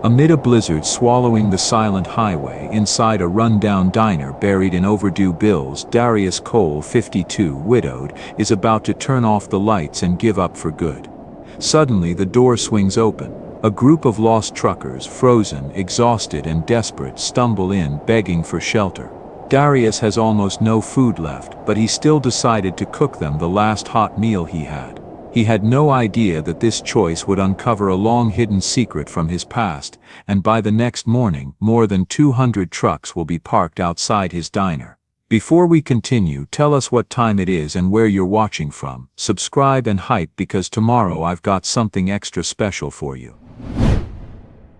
Amid a blizzard swallowing the silent highway inside a run-down diner buried in overdue bills, Darius Cole, 52, widowed, is about to turn off the lights and give up for good. Suddenly the door swings open. A group of lost truckers, frozen, exhausted and desperate, stumble in, begging for shelter. Darius has almost no food left, but he still decided to cook them the last hot meal he had. He had no idea that this choice would uncover a long-hidden secret from his past, and by the next morning, more than 200 trucks will be parked outside his diner. Before we continue, tell us what time it is and where you're watching from. Subscribe and hype, because tomorrow I've got something extra special for you.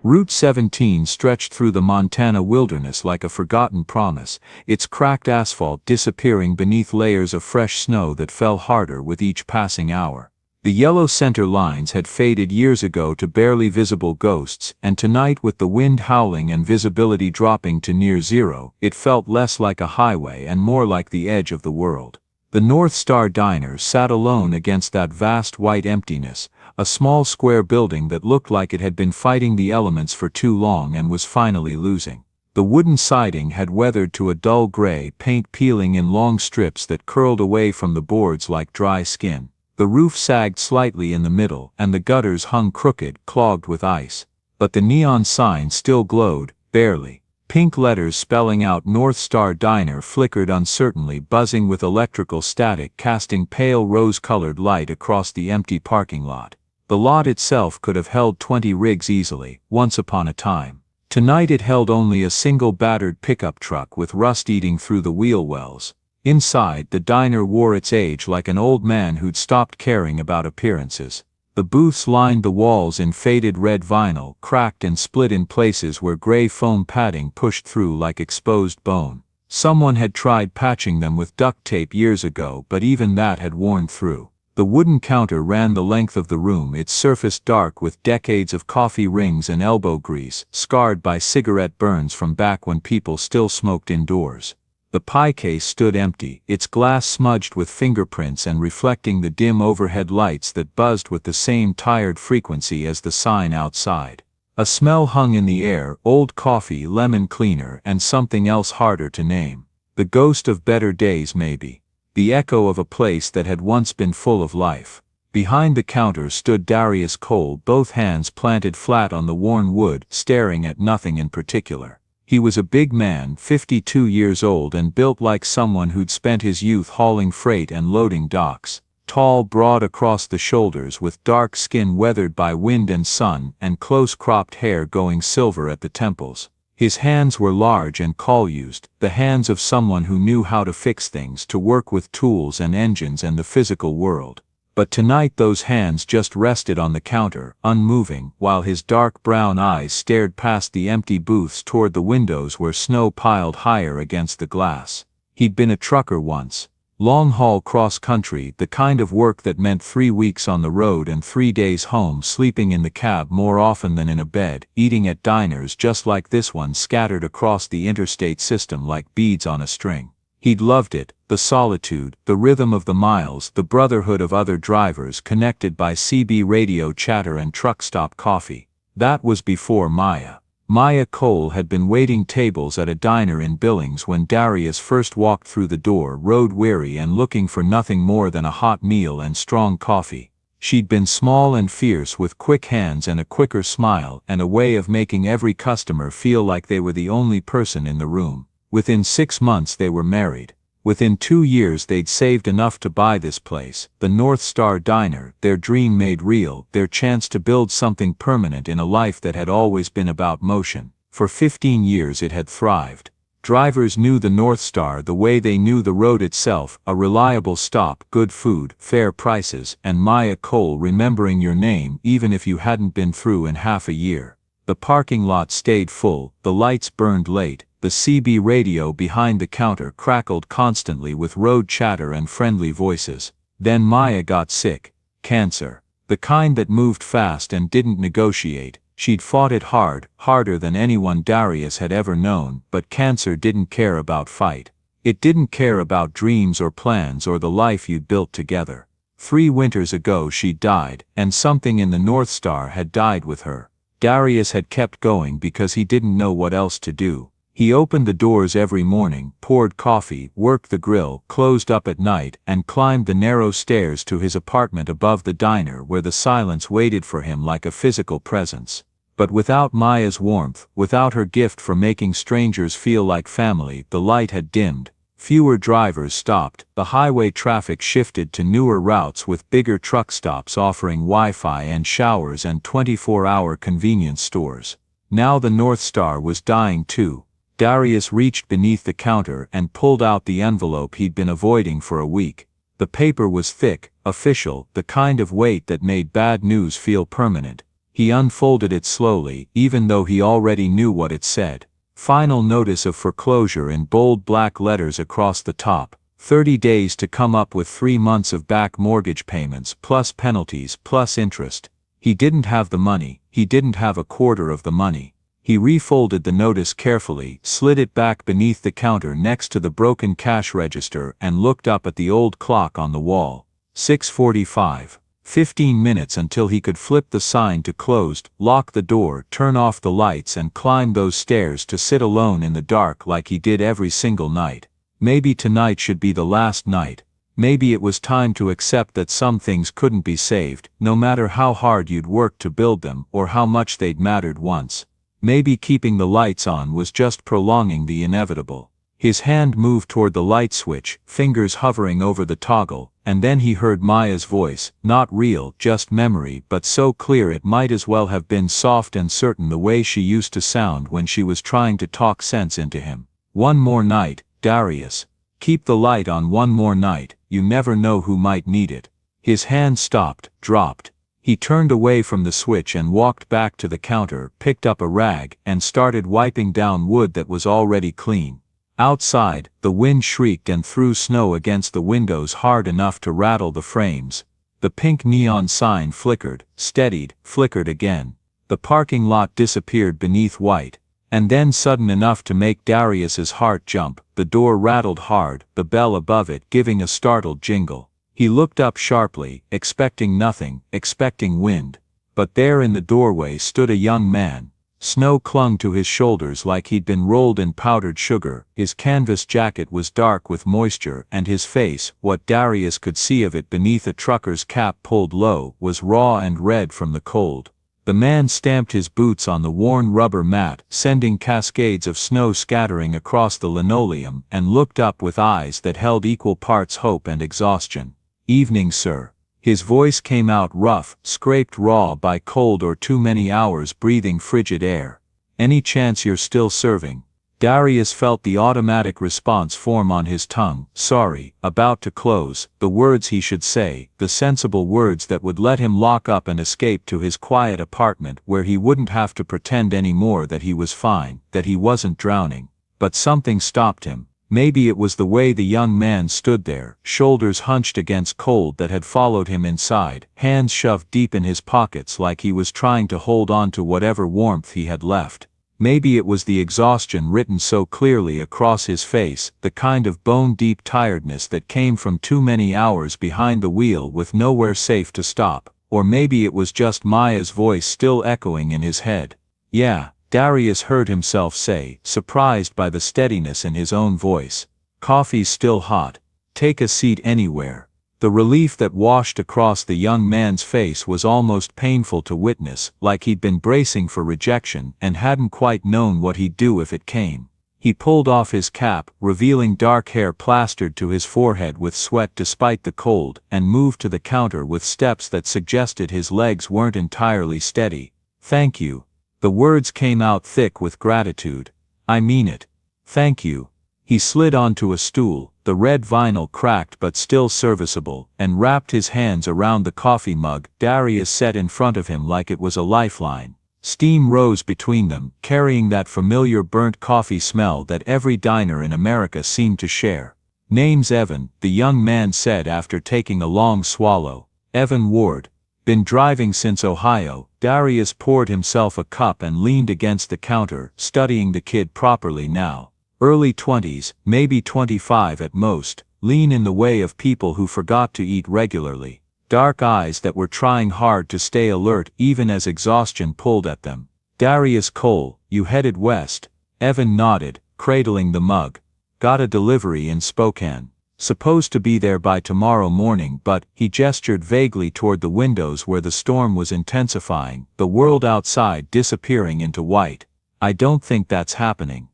Route 17 stretched through the Montana wilderness like a forgotten promise, its cracked asphalt disappearing beneath layers of fresh snow that fell harder with each passing hour. The yellow center lines had faded years ago to barely visible ghosts, and tonight, with the wind howling and visibility dropping to near zero, it felt less like a highway and more like the edge of the world. The North Star Diner sat alone against that vast white emptiness, a small square building that looked like it had been fighting the elements for too long and was finally losing. The wooden siding had weathered to a dull gray, paint peeling in long strips that curled away from the boards like dry skin. The roof sagged slightly in the middle, and the gutters hung crooked, clogged with ice. But the neon sign still glowed, barely. Pink letters spelling out North Star Diner flickered uncertainly, buzzing with electrical static, casting pale rose-colored light across the empty parking lot. The lot itself could have held 20 rigs easily, once upon a time. Tonight it held only a single battered pickup truck with rust eating through the wheel wells. Inside, the diner wore its age like an old man who'd stopped caring about appearances. The booths lined the walls in faded red vinyl, cracked and split in places where gray foam padding pushed through like exposed bone. Someone had tried patching them with duct tape years ago, but even that had worn through. The wooden counter ran the length of the room, its surface dark with decades of coffee rings and elbow grease, scarred by cigarette burns from back when people still smoked indoors. The pie case stood empty, its glass smudged with fingerprints and reflecting the dim overhead lights that buzzed with the same tired frequency as the sign outside. A smell hung in the air, old coffee, lemon cleaner, and something else harder to name. The ghost of better days, maybe. The echo of a place that had once been full of life. Behind the counter stood Darius Cole, both hands planted flat on the worn wood, staring at nothing in particular. He was a big man, 52 years old, and built like someone who'd spent his youth hauling freight and loading docks. Tall, broad across the shoulders, with dark skin weathered by wind and sun, and close-cropped hair going silver at the temples. His hands were large and call-used, the hands of someone who knew how to fix things, to work with tools and engines and the physical world. But tonight those hands just rested on the counter, unmoving, while his dark brown eyes stared past the empty booths toward the windows where snow piled higher against the glass. He'd been a trucker once. Long-haul cross-country, the kind of work that meant 3 weeks on the road and 3 days home, sleeping in the cab more often than in a bed, eating at diners just like this one scattered across the interstate system like beads on a string. He'd loved it, the solitude, the rhythm of the miles, the brotherhood of other drivers connected by CB radio chatter and truck stop coffee. That was before Maya. Maya Cole had been waiting tables at a diner in Billings when Darius first walked through the door, road-weary and looking for nothing more than a hot meal and strong coffee. She'd been small and fierce, with quick hands and a quicker smile, and a way of making every customer feel like they were the only person in the room. Within 6 months they were married. Within 2 years they'd saved enough to buy this place, the North Star Diner, their dream made real, their chance to build something permanent in a life that had always been about motion. For 15 years it had thrived. Drivers knew the North Star the way they knew the road itself, a reliable stop, good food, fair prices, and Maya Cole remembering your name even if you hadn't been through in half a year. The parking lot stayed full, the lights burned late. The CB radio behind the counter crackled constantly with road chatter and friendly voices. Then Maya got sick. Cancer. The kind that moved fast and didn't negotiate. She'd fought it hard, harder than anyone Darius had ever known, but cancer didn't care about fight. It didn't care about dreams or plans or the life you'd built together. 3 winters ago she'd died, and something in the North Star had died with her. Darius had kept going because he didn't know what else to do. He opened the doors every morning, poured coffee, worked the grill, closed up at night, and climbed the narrow stairs to his apartment above the diner where the silence waited for him like a physical presence. But without Maya's warmth, without her gift for making strangers feel like family, the light had dimmed. Fewer drivers stopped, the highway traffic shifted to newer routes with bigger truck stops offering Wi-Fi and showers and 24-hour convenience stores. Now the North Star was dying too. Darius reached beneath the counter and pulled out the envelope he'd been avoiding for a week. The paper was thick, official, the kind of weight that made bad news feel permanent. He unfolded it slowly, even though he already knew what it said. Final notice of foreclosure in bold black letters across the top. 30 days to come up with 3 months of back mortgage payments plus penalties plus interest. He didn't have the money, he didn't have a quarter of the money. He refolded the notice carefully, slid it back beneath the counter next to the broken cash register and looked up at the old clock on the wall. 6:45. 15 minutes until he could flip the sign to closed, lock the door, turn off the lights and climb those stairs to sit alone in the dark like he did every single night. Maybe tonight should be the last night. Maybe it was time to accept that some things couldn't be saved, no matter how hard you'd worked to build them or how much they'd mattered once. Maybe keeping the lights on was just prolonging the inevitable. His hand moved toward the light switch, fingers hovering over the toggle, and then he heard Maya's voice, not real, just memory, but so clear it might as well have been soft and certain the way she used to sound when she was trying to talk sense into him. One more night, Darius. Keep the light on one more night, you never know who might need it. His hand stopped, dropped. He turned away from the switch and walked back to the counter, picked up a rag, and started wiping down wood that was already clean. Outside, the wind shrieked and threw snow against the windows hard enough to rattle the frames. The pink neon sign flickered, steadied, flickered again. The parking lot disappeared beneath white. And then sudden enough to make Darius's heart jump, the door rattled hard, the bell above it giving a startled jingle. He looked up sharply, expecting nothing, expecting wind. But there in the doorway stood a young man. Snow clung to his shoulders like he'd been rolled in powdered sugar, his canvas jacket was dark with moisture and his face, what Darius could see of it beneath a trucker's cap pulled low, was raw and red from the cold. The man stamped his boots on the worn rubber mat, sending cascades of snow scattering across the linoleum, and looked up with eyes that held equal parts hope and exhaustion. "Evening, sir." His voice came out rough, scraped raw by cold or too many hours breathing frigid air. "Any chance you're still serving?" Darius felt the automatic response form on his tongue, sorry, about to close, the words he should say, the sensible words that would let him lock up and escape to his quiet apartment where he wouldn't have to pretend anymore that he was fine, that he wasn't drowning. But something stopped him. Maybe it was the way the young man stood there, shoulders hunched against cold that had followed him inside, hands shoved deep in his pockets like he was trying to hold on to whatever warmth he had left. Maybe it was the exhaustion written so clearly across his face, the kind of bone-deep tiredness that came from too many hours behind the wheel with nowhere safe to stop. Or maybe it was just Maya's voice still echoing in his head. "Yeah," Darius heard himself say, surprised by the steadiness in his own voice. "Coffee's still hot. Take a seat anywhere." The relief that washed across the young man's face was almost painful to witness, like he'd been bracing for rejection and hadn't quite known what he'd do if it came. He pulled off his cap, revealing dark hair plastered to his forehead with sweat despite the cold, and moved to the counter with steps that suggested his legs weren't entirely steady. "Thank you." The words came out thick with gratitude. "I mean it. Thank you." He slid onto a stool, the red vinyl cracked but still serviceable, and wrapped his hands around the coffee mug Darius set in front of him like it was a lifeline. Steam rose between them, carrying that familiar burnt coffee smell that every diner in America seemed to share. "Name's Evan," the young man said after taking a long swallow. "Evan Ward. Been driving since Ohio." Darius poured himself a cup and leaned against the counter, studying the kid properly now. Early 20s, maybe 25 at most, lean in the way of people who forgot to eat regularly. Dark eyes that were trying hard to stay alert even as exhaustion pulled at them. Darius Cole, you headed west? Evan nodded, cradling the mug. Got a delivery in Spokane. Supposed to be there by tomorrow morning, but, he gestured vaguely toward the windows where the storm was intensifying, the world outside disappearing into white. I don't think that's happening.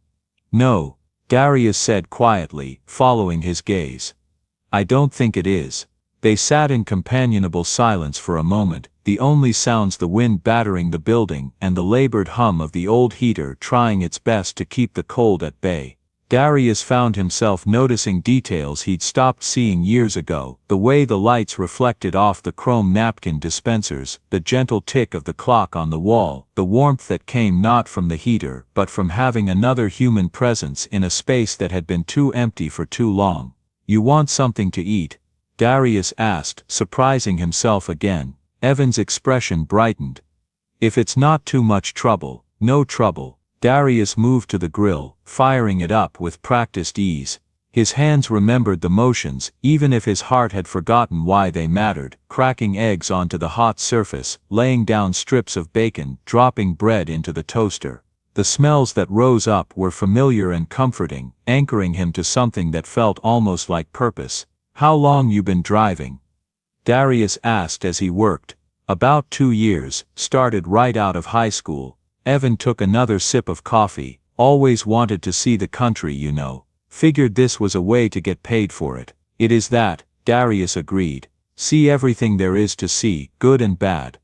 No, Darius said quietly, following his gaze. I don't think it is. They sat in companionable silence for a moment, the only sounds the wind battering the building and the labored hum of the old heater trying its best to keep the cold at bay. Darius found himself noticing details he'd stopped seeing years ago, the way the lights reflected off the chrome napkin dispensers, the gentle tick of the clock on the wall, the warmth that came not from the heater but from having another human presence in a space that had been too empty for too long. You want something to eat? Darius asked, surprising himself again. Evan's expression brightened. If it's not too much trouble. No trouble. Darius moved to the grill, firing it up with practiced ease. His hands remembered the motions, even if his heart had forgotten why they mattered, cracking eggs onto the hot surface, laying down strips of bacon, dropping bread into the toaster. The smells that rose up were familiar and comforting, anchoring him to something that felt almost like purpose. How long you been driving? Darius asked as he worked. About 2 years, started right out of high school. Evan took another sip of coffee. Always wanted to see the country, you know. Figured this was a way to get paid for it. It is that, Darius agreed. See everything there is to see, good and bad.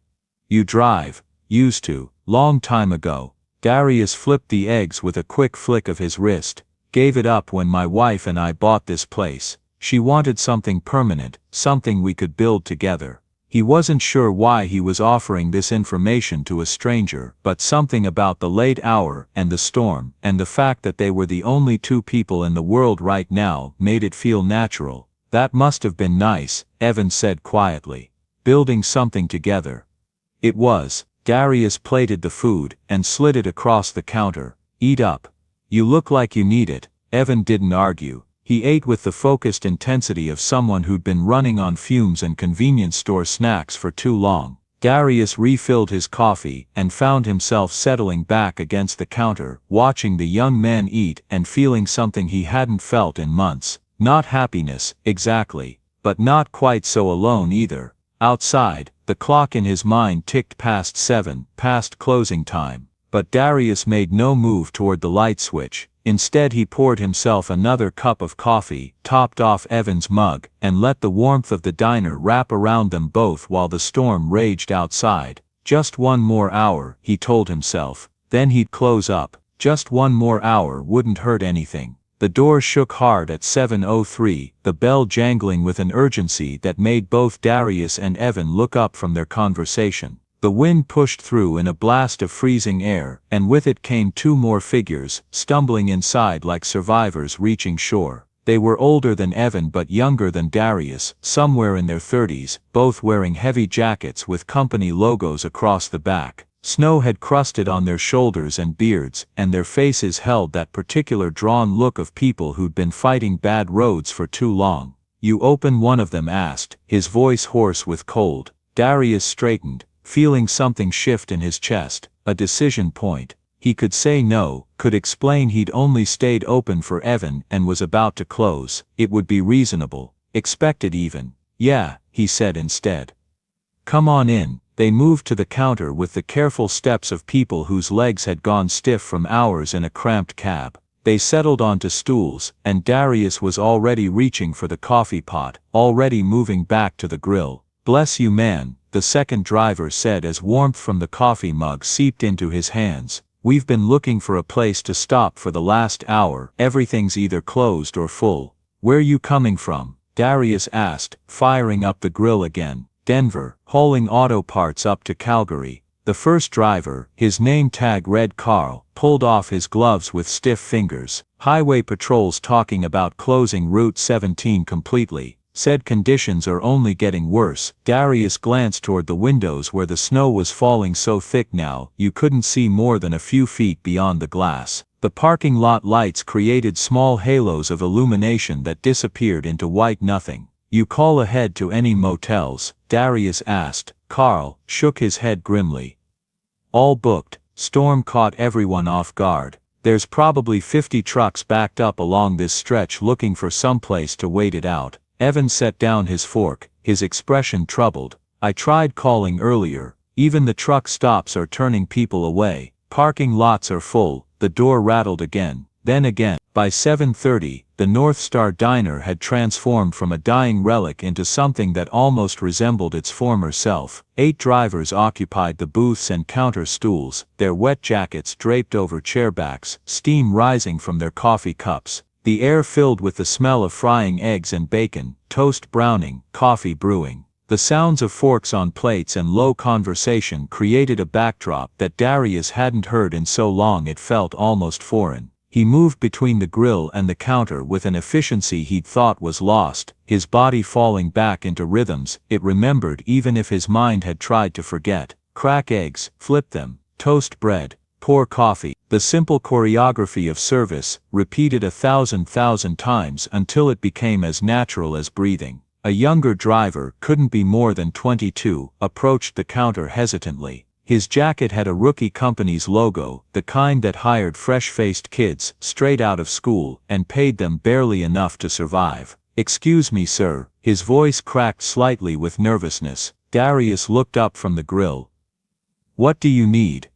You drive? Used to, long time ago. Darius flipped the eggs with a quick flick of his wrist. Gave it up when my wife and I bought this place. She wanted something permanent, something we could build together. He wasn't sure why he was offering this information to a stranger, but something about the late hour and the storm, and the fact that they were the only 2 people in the world right now, made it feel natural. That must have been nice, Evan said quietly. Building something together. It was. Darius plated the food, and slid it across the counter. Eat up. You look like you need it. Evan didn't argue. He ate with the focused intensity of someone who'd been running on fumes and convenience store snacks for too long. Darius refilled his coffee, and found himself settling back against the counter, watching the young man eat and feeling something he hadn't felt in months. Not happiness, exactly, but not quite so alone either. Outside, the clock in his mind ticked past 7, past closing time, but Darius made no move toward the light switch. Instead he poured himself another cup of coffee, topped off Evan's mug, and let the warmth of the diner wrap around them both while the storm raged outside. Just 1 more hour, he told himself, then he'd close up. Just 1 more hour wouldn't hurt anything. The door shook hard at 7:03, the bell jangling with an urgency that made both Darius and Evan look up from their conversation. The wind pushed through in a blast of freezing air, and with it came 2 more figures, stumbling inside like survivors reaching shore. They were older than Evan but younger than Darius, somewhere in their 30s, both wearing heavy jackets with company logos across the back. Snow had crusted on their shoulders and beards, and their faces held that particular drawn look of people who'd been fighting bad roads for too long. You open? One of them asked, his voice hoarse with cold. Darius straightened, feeling something shift in his chest, a decision point. He could say no, could explain he'd only stayed open for Evan and was about to close. It would be reasonable, expected even. Yeah, he said instead. Come on in. They moved to the counter with the careful steps of people whose legs had gone stiff from hours in a cramped cab. They settled onto stools, and Darius was already reaching for the coffee pot, already moving back to the grill. Bless you, man, the second driver said as warmth from the coffee mug seeped into his hands. We've been looking for a place to stop for the last hour. Everything's either closed or full. Where you coming from? Darius asked, firing up the grill again. Denver, hauling auto parts up to Calgary. The first driver, his name tag read Carl, pulled off his gloves with stiff fingers. Highway patrols talking about closing Route 17 completely. Said conditions are only getting worse. Darius glanced toward the windows where the snow was falling so thick now you couldn't see more than a few feet beyond the glass. The parking lot lights created small halos of illumination that disappeared into white nothing. You call ahead to any motels? Darius asked. Carl shook his head grimly. All booked. storm caught everyone off guard. There's probably 50 trucks backed up along this stretch looking for some place to wait it out. Evan set down his fork, his expression troubled. I tried calling earlier. Even the truck stops are turning people away. Parking lots are full. The door rattled again. Then again. By 7:30, the North Star Diner had transformed from a dying relic into something that almost resembled its former self. 8 drivers occupied the booths and counter stools, their wet jackets draped over chairbacks, steam rising from their coffee cups. The air filled with the smell of frying eggs and bacon, toast browning, coffee brewing. The sounds of forks on plates and low conversation created a backdrop that Darius hadn't heard in so long it felt almost foreign. He moved between the grill and the counter with an efficiency he'd thought was lost, his body falling back into rhythms it remembered even if his mind had tried to forget. Crack eggs, flip them, toast bread, pour coffee. The simple choreography of service, repeated 1,000 times until it became as natural as breathing. A younger driver, couldn't be more than 22, approached the counter hesitantly. His jacket had a rookie company's logo, the kind that hired fresh-faced kids, straight out of school, and paid them barely enough to survive. "Excuse me, sir." His voice cracked slightly with nervousness. Darius looked up from the grill. "What do you need?"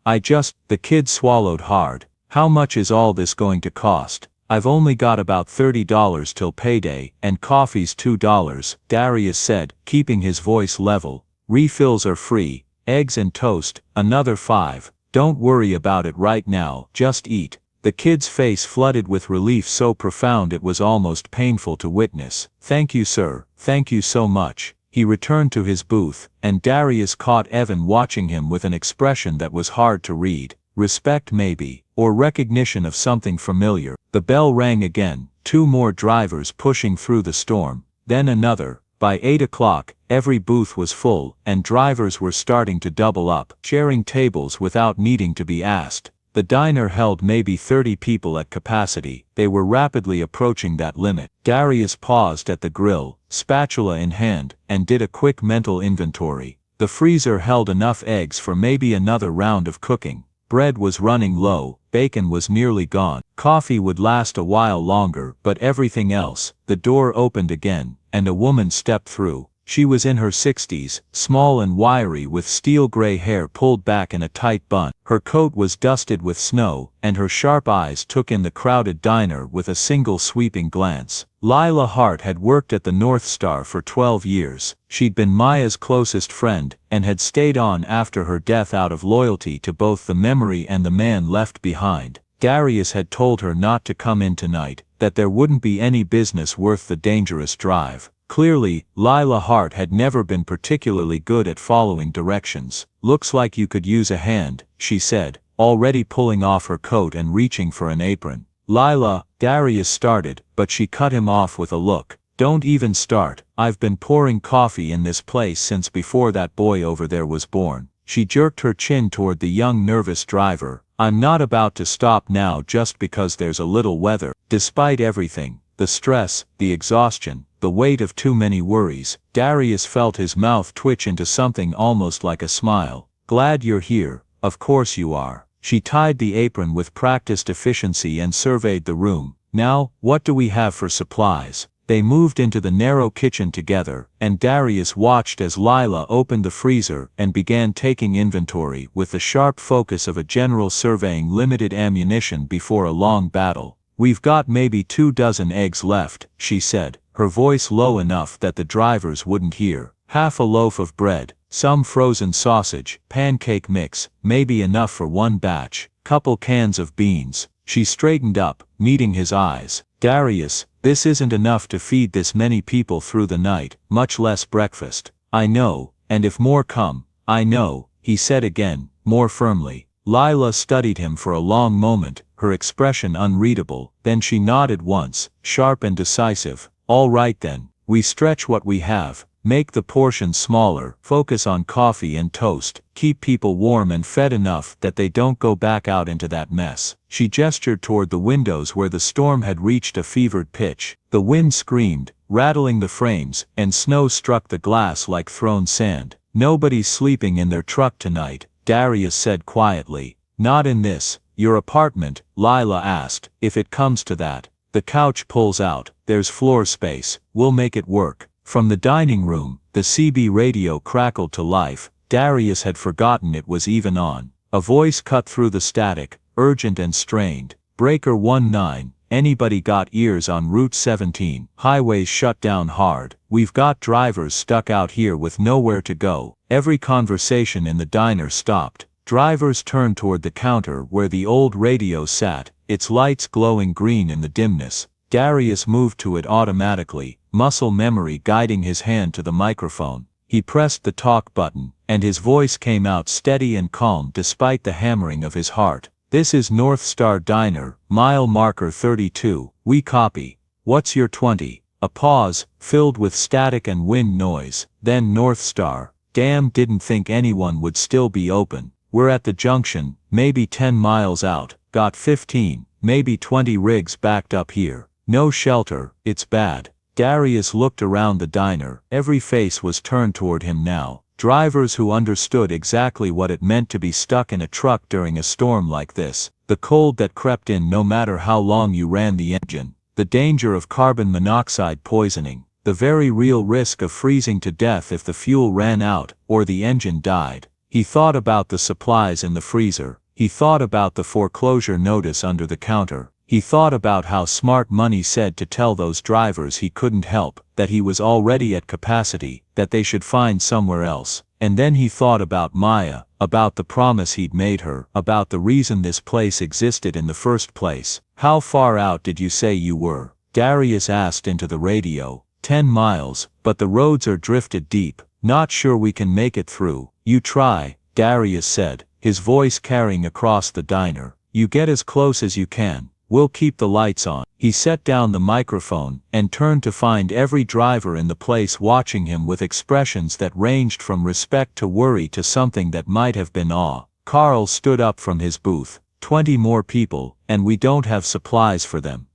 The kid swallowed hard. "How much is all this going to cost?" "I've only got about $30 till payday, and coffee's $2, Darius said, keeping his voice level. "Refills are free. Eggs and toast, another $5. Don't worry about it right now, just eat." The kid's face flooded with relief so profound it was almost painful to witness. "Thank you, sir, thank you so much." He returned to his booth, and Darius caught Evan watching him with an expression that was hard to read. Respect maybe, or recognition of something familiar. The bell rang again, 2 more drivers pushing through the storm, then another. By 8 o'clock, every booth was full, and drivers were starting to double up, sharing tables without needing to be asked. The diner held maybe 30 people at capacity. They were rapidly approaching that limit. Darius paused at the grill, spatula in hand, and did a quick mental inventory. The freezer held enough eggs for maybe another round of cooking. Bread was running low, bacon was nearly gone. Coffee would last a while longer, but everything else. The door opened again, and a woman stepped through. She was in her 60s, small and wiry with steel-gray hair pulled back in a tight bun. Her coat was dusted with snow, and her sharp eyes took in the crowded diner with a single sweeping glance. Lila Hart had worked at the North Star for 12 years. She'd been Maya's closest friend, and had stayed on after her death out of loyalty to both the memory and the man left behind. Darius had told her not to come in tonight, that there wouldn't be any business worth the dangerous drive. Clearly, Lila Hart had never been particularly good at following directions. "Looks like you could use a hand," she said, already pulling off her coat and reaching for an apron. "Lila," Darius started, but she cut him off with a look. "Don't even start. I've been pouring coffee in this place since before that boy over there was born." She jerked her chin toward the young nervous driver. "I'm not about to stop now just because there's a little weather." Despite everything, the stress, the exhaustion, the weight of too many worries, Darius felt his mouth twitch into something almost like a smile. "Glad you're here, of course you are." She tied the apron with practiced efficiency and surveyed the room. "Now, what do we have for supplies?" They moved into the narrow kitchen together, and Darius watched as Lila opened the freezer and began taking inventory with the sharp focus of a general surveying limited ammunition before a long battle. "We've got maybe 24 eggs left," she said, her voice low enough that the drivers wouldn't hear. "Half a loaf of bread, some frozen sausage, pancake mix, maybe enough for 1 batch, couple cans of beans." She straightened up, meeting his eyes. "Darius, this isn't enough to feed this many people through the night, much less breakfast." "I know, and if more come, I know," he said again, more firmly. Lila studied him for a long moment, her expression unreadable, then she nodded once, sharp and decisive. "All right then, we stretch what we have, make the portions smaller, focus on coffee and toast, keep people warm and fed enough that they don't go back out into that mess." She gestured toward the windows where the storm had reached a fevered pitch. The wind screamed, rattling the frames, and snow struck the glass like thrown sand. "Nobody's sleeping in their truck tonight," Darius said quietly. Not in this, your apartment, Lila asked. If it comes to that. The couch pulls out, there's floor space, we'll make it work. From the dining room, the CB radio crackled to life. Darius had forgotten it was even on. A voice cut through the static, urgent and strained. Breaker 19, anybody got ears on Route 17? Highways shut down hard. We've got drivers stuck out here with nowhere to go. Every conversation in the diner stopped. Drivers turned toward the counter where the old radio sat, its lights glowing green in the dimness. Darius moved to it automatically, muscle memory guiding his hand to the microphone. He pressed the talk button, and his voice came out steady and calm despite the hammering of his heart. This is North Star Diner, mile marker 32, we copy. What's your 20? A pause, filled with static and wind noise, then North Star. Damn, didn't think anyone would still be open. We're at the junction, maybe 10 miles out, got 15, maybe 20 rigs backed up here. No shelter, it's bad. Darius looked around the diner, every face was turned toward him now. Drivers who understood exactly what it meant to be stuck in a truck during a storm like this. The cold that crept in no matter how long you ran the engine. The danger of carbon monoxide poisoning. The very real risk of freezing to death if the fuel ran out, or the engine died. He thought about the supplies in the freezer. He thought about the foreclosure notice under the counter. He thought about how smart money said to tell those drivers he couldn't help, that he was already at capacity, that they should find somewhere else. And then he thought about Maya, about the promise he'd made her, about the reason this place existed in the first place. How far out did you say you were? Darius asked into the radio. 10 miles, but the roads are drifted deep. Not sure we can make it through. You try, Darius said, his voice carrying across the diner. You get as close as you can. We'll keep the lights on. He set down the microphone and turned to find every driver in the place watching him with expressions that ranged from respect to worry to something that might have been awe. Carl stood up from his booth. 20 more people, and we don't have supplies for them.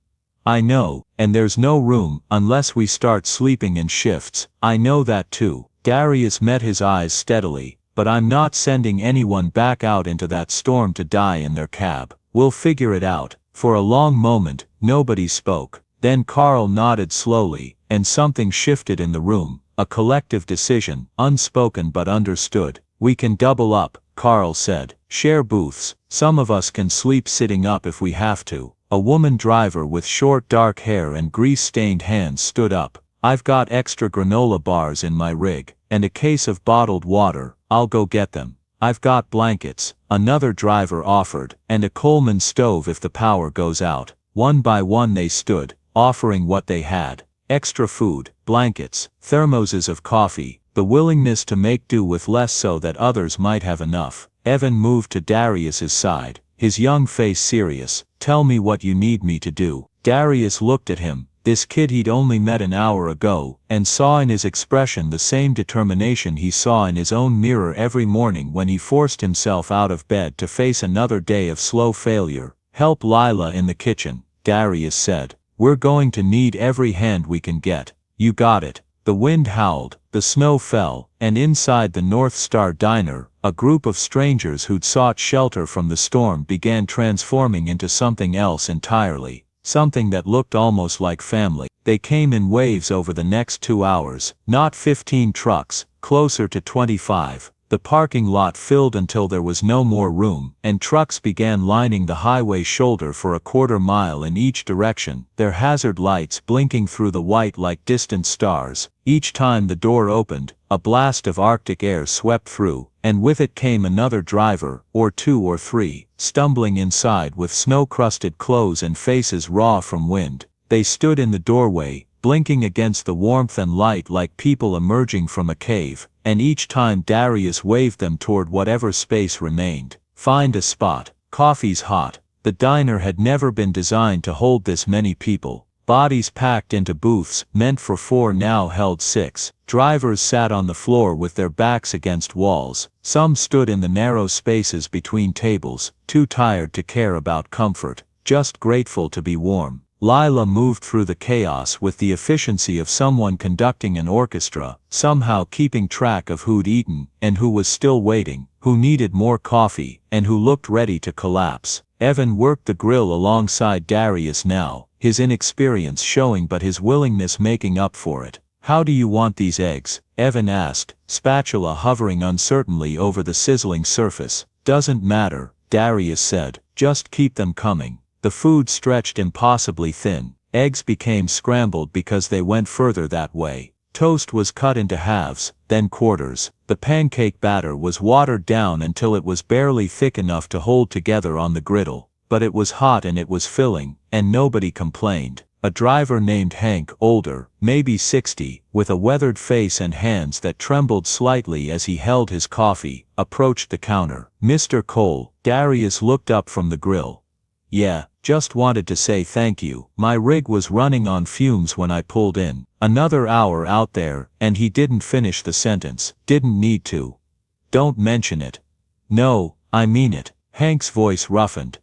I know, and there's no room unless we start sleeping in shifts. I know that too. Darius met his eyes steadily. But I'm not sending anyone back out into that storm to die in their cab. We'll figure it out. For a long moment, nobody spoke. Then Carl nodded slowly, and something shifted in the room. A collective decision, unspoken but understood. We can double up, Carl said. Share booths. Some of us can sleep sitting up if we have to. A woman driver with short dark hair and grease-stained hands stood up. I've got extra granola bars in my rig, and a case of bottled water. I'll go get them. I've got blankets, another driver offered, and a Coleman stove if the power goes out. One by one they stood, offering what they had. Extra food, blankets, thermoses of coffee, the willingness to make do with less so that others might have enough. Evan moved to Darius's side, his young face serious. Tell me what you need me to do. Darius looked at him, this kid he'd only met an hour ago, and saw in his expression the same determination he saw in his own mirror every morning when he forced himself out of bed to face another day of slow failure. Help Lila in the kitchen, Darius said. We're going to need every hand we can get. You got it. The wind howled, the snow fell, and inside the North Star Diner, a group of strangers who'd sought shelter from the storm began transforming into something else entirely. Something that looked almost like family. They came in waves over the next 2 hours, not 15 trucks, closer to 25. The parking lot filled until there was no more room, and trucks began lining the highway shoulder for a quarter mile in each direction, their hazard lights blinking through the white like distant stars. Each time the door opened, a blast of Arctic air swept through, and with it came another driver, or 2 or 3, stumbling inside with snow-crusted clothes and faces raw from wind. They stood in the doorway, blinking against the warmth and light like people emerging from a cave, and each time Darius waved them toward whatever space remained. Find a spot. Coffee's hot. The diner had never been designed to hold this many people. Bodies packed into booths, meant for 4 now held 6. Drivers sat on the floor with their backs against walls. Some stood in the narrow spaces between tables, too tired to care about comfort, just grateful to be warm. Lila moved through the chaos with the efficiency of someone conducting an orchestra, somehow keeping track of who'd eaten, and who was still waiting, who needed more coffee, and who looked ready to collapse. Evan worked the grill alongside Darius now, his inexperience showing but his willingness making up for it. "How do you want these eggs?" Evan asked, spatula hovering uncertainly over the sizzling surface. "Doesn't matter," Darius said, "just keep them coming." The food stretched impossibly thin. Eggs became scrambled because they went further that way. Toast was cut into halves, then quarters. The pancake batter was watered down until it was barely thick enough to hold together on the griddle. But it was hot and it was filling, and nobody complained. A driver named Hank, older, maybe 60, with a weathered face and hands that trembled slightly as he held his coffee, approached the counter. "Mr. Cole," Darius looked up from the grill. "Yeah, just wanted to say thank you. My rig was running on fumes when I pulled in. Another hour out there," and he didn't finish the sentence. "Didn't need to." "Don't mention it." "No, I mean it." Hank's voice roughened.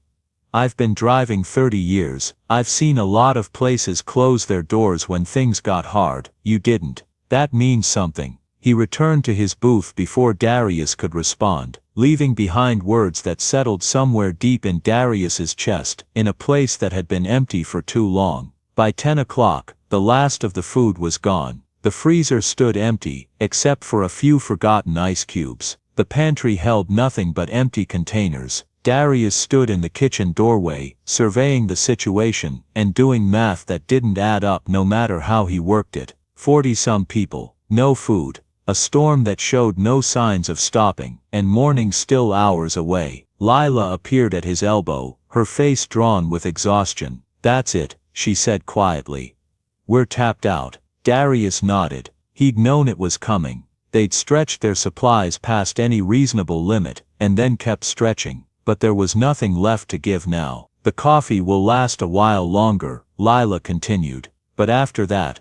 "I've been driving 30 years, I've seen a lot of places close their doors when things got hard. You didn't. That means something." He returned to his booth before Darius could respond, leaving behind words that settled somewhere deep in Darius's chest, in a place that had been empty for too long. By 10 o'clock, the last of the food was gone. The freezer stood empty, except for a few forgotten ice cubes. The pantry held nothing but empty containers. Darius stood in the kitchen doorway, surveying the situation, and doing math that didn't add up no matter how he worked it. 40-some people, no food. A storm that showed no signs of stopping, and morning still hours away. Lila appeared at his elbow, her face drawn with exhaustion. "That's it," she said quietly. "We're tapped out." Darius nodded. He'd known it was coming. They'd stretched their supplies past any reasonable limit, and then kept stretching. But there was nothing left to give now. "The coffee will last a while longer," Lila continued. "But after that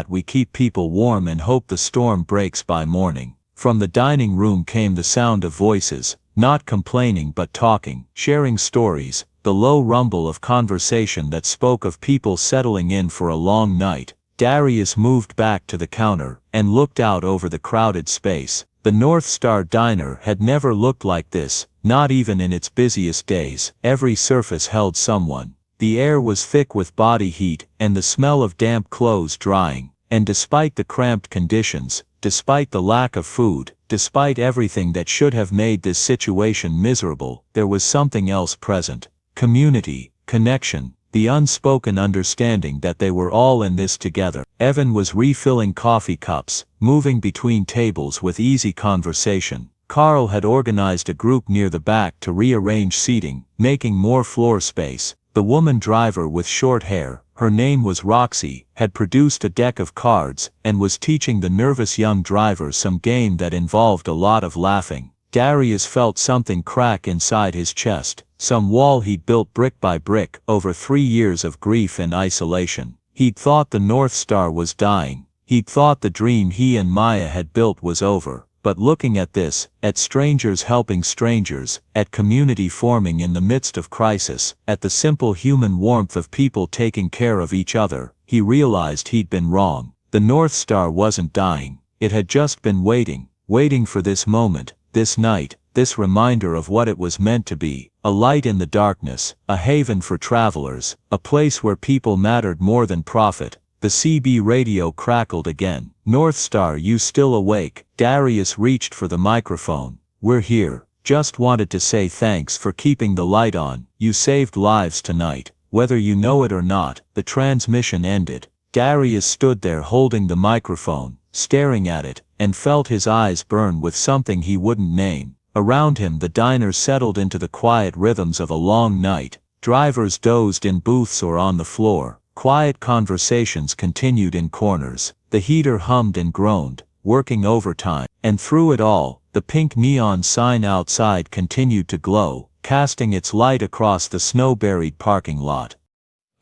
we keep people warm and hope the storm breaks by morning." From the dining room came the sound of voices, not complaining but talking, sharing stories, the low rumble of conversation that spoke of people settling in for a long night. Darius moved back to the counter, and looked out over the crowded space. The North Star Diner had never looked like this, not even in its busiest days. Every surface held someone. The air was thick with body heat, and the smell of damp clothes drying. And despite the cramped conditions, despite the lack of food, despite everything that should have made this situation miserable, there was something else present. Community, connection, the unspoken understanding that they were all in this together. Evan was refilling coffee cups, moving between tables with easy conversation. Carl had organized a group near the back to rearrange seating, making more floor space. The woman driver with short hair, her name was Roxy, had produced a deck of cards, and was teaching the nervous young driver some game that involved a lot of laughing. Darius felt something crack inside his chest, some wall he'd built brick by brick over 3 years of grief and isolation. He'd thought the North Star was dying. He'd thought the dream he and Maya had built was over. But looking at this, at strangers helping strangers, at community forming in the midst of crisis, at the simple human warmth of people taking care of each other, he realized he'd been wrong. The North Star wasn't dying. It had just been waiting for this moment, this night, this reminder of what it was meant to be. A light in the darkness, a haven for travelers, a place where people mattered more than profit. The CB radio crackled again. "North Star, you still awake?" Darius reached for the microphone. "We're here. Just wanted to say thanks for keeping the light on. You saved lives tonight. Whether you know it or not." The transmission ended. Darius stood there holding the microphone, staring at it, and felt his eyes burn with something he wouldn't name. Around him the diner settled into the quiet rhythms of a long night. Drivers dozed in booths or on the floor. Quiet conversations continued in corners. The heater hummed and groaned, working overtime. And through it all, the pink neon sign outside continued to glow, casting its light across the snow-buried parking lot.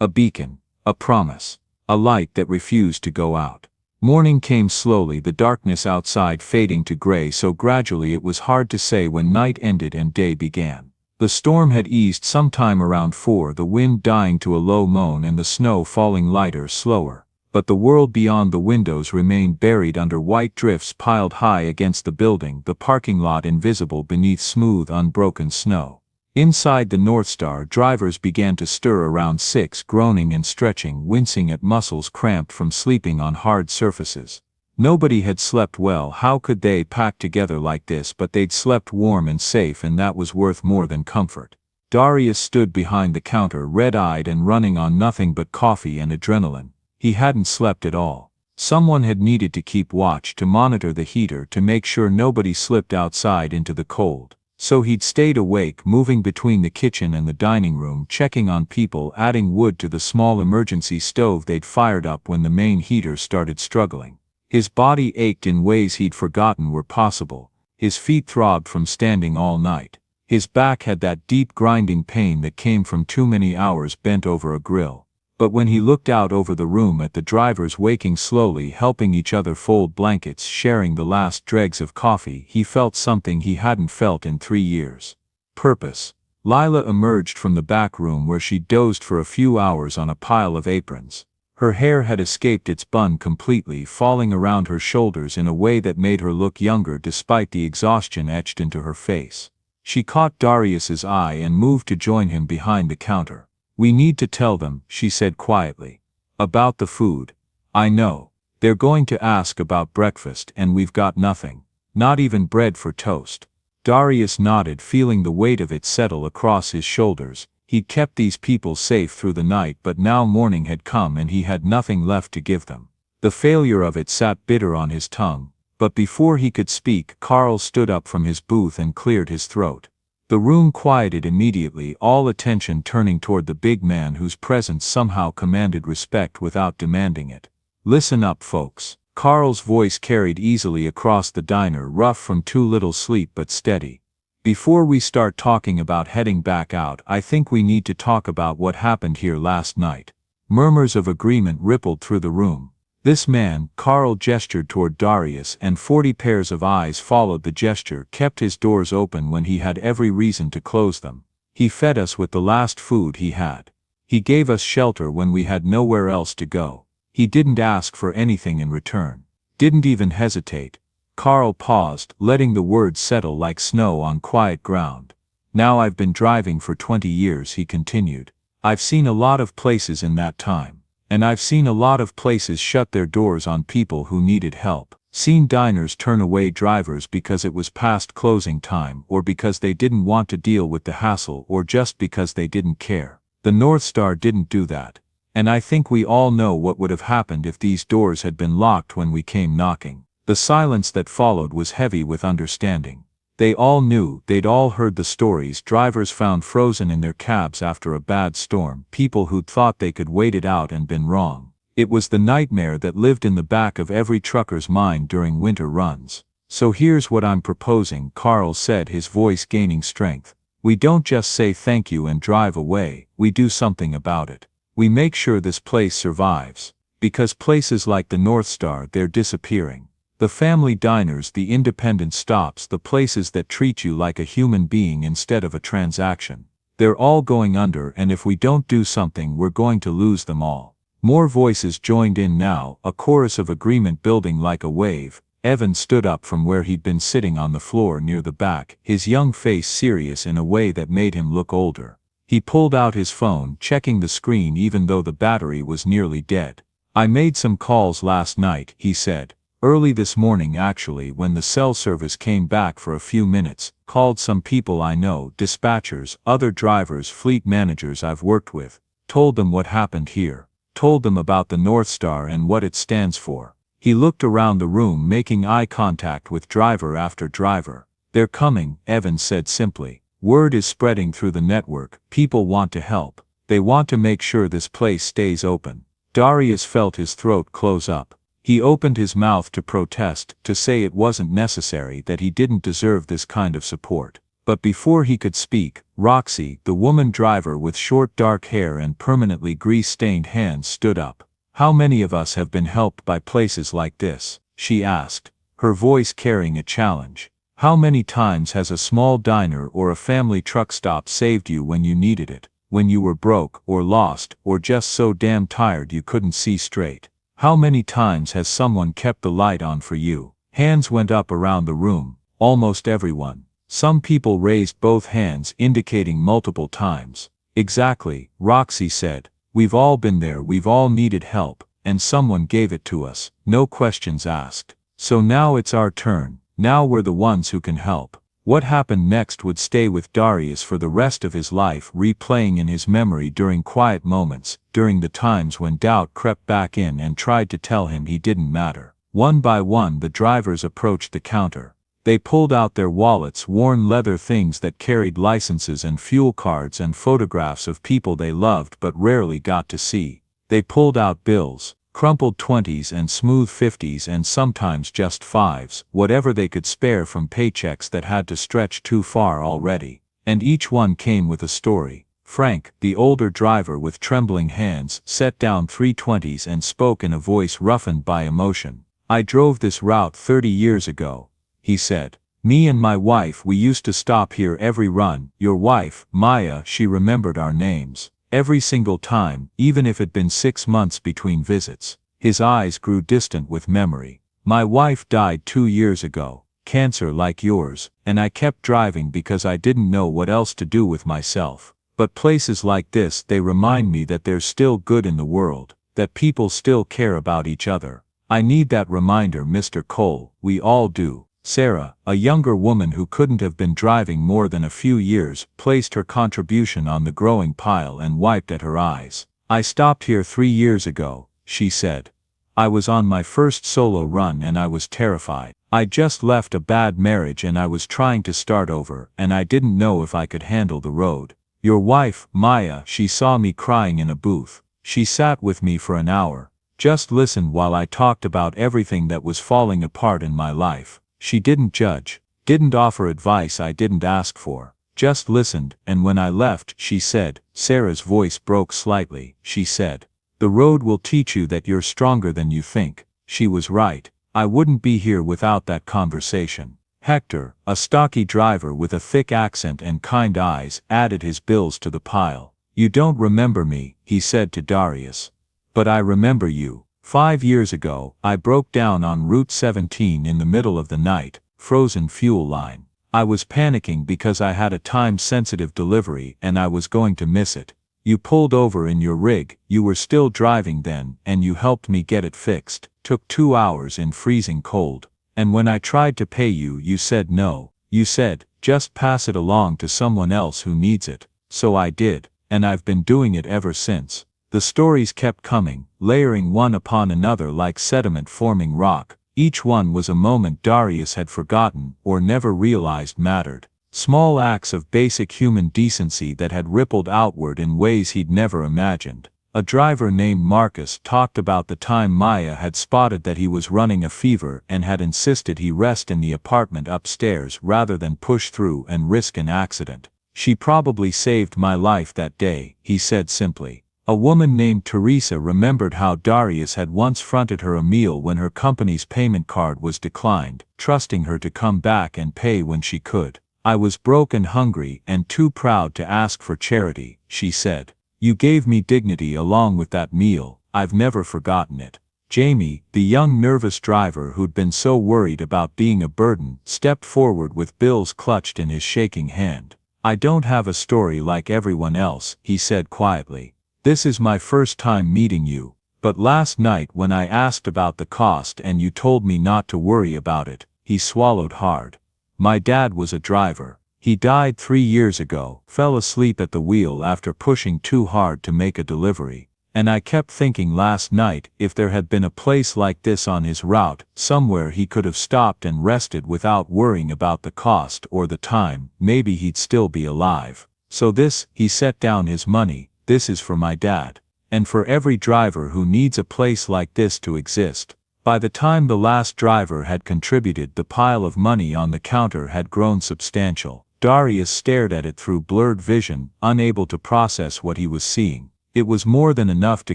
A beacon, a promise, a light that refused to go out. Morning came slowly, the darkness outside fading to gray so gradually it was hard to say when night ended and day began. The storm had eased sometime around 4, the wind dying to a low moan and the snow falling lighter, slower. But the world beyond the windows remained buried under white drifts piled high against the building, the parking lot invisible beneath smooth, unbroken snow. Inside the North Star, drivers began to stir around 6, groaning and stretching, wincing at muscles cramped from sleeping on hard surfaces. Nobody had slept well. How could they pack together like this? But they'd slept warm and safe, and that was worth more than comfort. Darius stood behind the counter, red-eyed and running on nothing but coffee and adrenaline. He hadn't slept at all. Someone had needed to keep watch, to monitor the heater, to make sure nobody slipped outside into the cold. So he'd stayed awake, moving between the kitchen and the dining room, checking on people, adding wood to the small emergency stove they'd fired up when the main heater started struggling. His body ached in ways he'd forgotten were possible. His feet throbbed from standing all night. His back had that deep grinding pain that came from too many hours bent over a grill. But when he looked out over the room at the drivers waking slowly, helping each other fold blankets, sharing the last dregs of coffee, he felt something he hadn't felt in 3 years. Purpose. Lila emerged from the back room where she dozed for a few hours on a pile of aprons. Her hair had escaped its bun completely, falling around her shoulders in a way that made her look younger despite the exhaustion etched into her face. She caught Darius's eye and moved to join him behind the counter. "We need to tell them," she said quietly. "About the food. I know. They're going to ask about breakfast and we've got nothing. Not even bread for toast." Darius nodded, feeling the weight of it settle across his shoulders. He'd kept these people safe through the night, but now morning had come and he had nothing left to give them. The failure of it sat bitter on his tongue. But before he could speak, Carl stood up from his booth and cleared his throat. The room quieted immediately, all attention turning toward the big man whose presence somehow commanded respect without demanding it. "Listen up, folks." Carl's voice carried easily across the diner, rough from too little sleep but steady. "Before we start talking about heading back out, I think we need to talk about what happened here last night." Murmurs of agreement rippled through the room. This man, Carl gestured toward Darius, and 40 pairs of eyes followed the gesture, kept his doors open when he had every reason to close them. He fed us with the last food he had. He gave us shelter when we had nowhere else to go. He didn't ask for anything in return. Didn't even hesitate. Carl paused, letting the words settle like snow on quiet ground. "Now I've been driving for 20 years, he continued. "I've seen a lot of places in that time. And I've seen a lot of places shut their doors on people who needed help. Seen diners turn away drivers because it was past closing time, or because they didn't want to deal with the hassle, or just because they didn't care. The North Star didn't do that. And I think we all know what would have happened if these doors had been locked when we came knocking." The silence that followed was heavy with understanding. They all knew, they'd all heard the stories: drivers found frozen in their cabs after a bad storm, people who'd thought they could wait it out and been wrong. It was the nightmare that lived in the back of every trucker's mind during winter runs. "So here's what I'm proposing," Carl said, his voice gaining strength. "We don't just say thank you and drive away, we do something about it. We make sure this place survives. Because places like the North Star, they're disappearing. The family diners, the independent stops, the places that treat you like a human being instead of a transaction. They're all going under, and if we don't do something, we're going to lose them all." More voices joined in now, a chorus of agreement building like a wave. Evan stood up from where he'd been sitting on the floor near the back, his young face serious in a way that made him look older. He pulled out his phone, checking the screen even though the battery was nearly dead. "I made some calls last night," he said. "Early this morning actually, when the cell service came back for a few minutes. Called some people I know, dispatchers, other drivers, fleet managers I've worked with. Told them what happened here. Told them about the North Star and what it stands for." He looked around the room, making eye contact with driver after driver. "They're coming," Evan said simply. "Word is spreading through the network. People want to help. They want to make sure this place stays open." Darius felt his throat close up. He opened his mouth to protest, to say it wasn't necessary, that he didn't deserve this kind of support. But before he could speak, Roxy, the woman driver with short dark hair and permanently grease-stained hands, stood up. "How many of us have been helped by places like this?" she asked, her voice carrying a challenge. How many times has a small diner or a family truck stop saved you when you needed it, when you were broke or lost or just so damn tired you couldn't see straight? How many times has someone kept the light on for you? Hands went up around the room, almost everyone. Some people raised both hands indicating multiple times. Exactly, Roxy said. We've all been there, we've all needed help, and someone gave it to us, no questions asked. So now it's our turn, now we're the ones who can help. What happened next would stay with Darius for the rest of his life, replaying in his memory during quiet moments, during the times when doubt crept back in and tried to tell him he didn't matter. One by one the drivers approached the counter. They pulled out their wallets, worn leather things that carried licenses and fuel cards and photographs of people they loved but rarely got to see. They pulled out bills, crumpled 20s and smooth 50s and sometimes just 5s, whatever they could spare from paychecks that had to stretch too far already. And each one came with a story. Frank, the older driver with trembling hands, set down 3 20s and spoke in a voice roughened by emotion. I drove this route 30 years ago, he said. Me and my wife, we used to stop here every run. Your wife, Maya, she remembered our names. Every single time, even if it'd been 6 months between visits. His eyes grew distant with memory. My wife died 2 years ago, cancer like yours, and I kept driving because I didn't know what else to do with myself. But places like this, they remind me that there's still good in the world, that people still care about each other. I need that reminder, Mr. Cole, we all do. Sarah, a younger woman who couldn't have been driving more than a few years, placed her contribution on the growing pile and wiped at her eyes. I stopped here 3 years ago, she said. I was on my first solo run and I was terrified. I just left a bad marriage and I was trying to start over, and I didn't know if I could handle the road. Your wife, Maya, she saw me crying in a booth. She sat with me for an hour. Just listened while I talked about everything that was falling apart in my life. She didn't judge, didn't offer advice I didn't ask for, just listened, and when I left, she said, Sarah's voice broke slightly, she said, the road will teach you that you're stronger than you think. She was right. I wouldn't be here without that conversation. Hector, a stocky driver with a thick accent and kind eyes, added his bills to the pile. You don't remember me, he said to Darius. But I remember you. 5 years ago, I broke down on Route 17 in the middle of the night, frozen fuel line. I was panicking because I had a time-sensitive delivery and I was going to miss it. You pulled over in your rig, you were still driving then, and you helped me get it fixed. Took 2 hours in freezing cold. And when I tried to pay you, you said no. You said, just pass it along to someone else who needs it. So I did, and I've been doing it ever since. The stories kept coming, layering one upon another like sediment forming rock. Each one was a moment Darius had forgotten or never realized mattered. Small acts of basic human decency that had rippled outward in ways he'd never imagined. A driver named Marcus talked about the time Maya had spotted that he was running a fever and had insisted he rest in the apartment upstairs rather than push through and risk an accident. She probably saved my life that day, he said simply. A woman named Teresa remembered how Darius had once fronted her a meal when her company's payment card was declined, trusting her to come back and pay when she could. I was broke and hungry and too proud to ask for charity, she said. You gave me dignity along with that meal, I've never forgotten it. Jamie, the young nervous driver who'd been so worried about being a burden, stepped forward with bills clutched in his shaking hand. I don't have a story like everyone else, he said quietly. This is my first time meeting you, but last night when I asked about the cost and you told me not to worry about it, he swallowed hard. My dad was a driver. He died 3 years ago, fell asleep at the wheel after pushing too hard to make a delivery. And I kept thinking last night, if there had been a place like this on his route, somewhere he could have stopped and rested without worrying about the cost or the time, maybe he'd still be alive. So this, he set down his money, this is for my dad. And for every driver who needs a place like this to exist. By the time the last driver had contributed, the pile of money on the counter had grown substantial. Darius stared at it through blurred vision, unable to process what he was seeing. It was more than enough to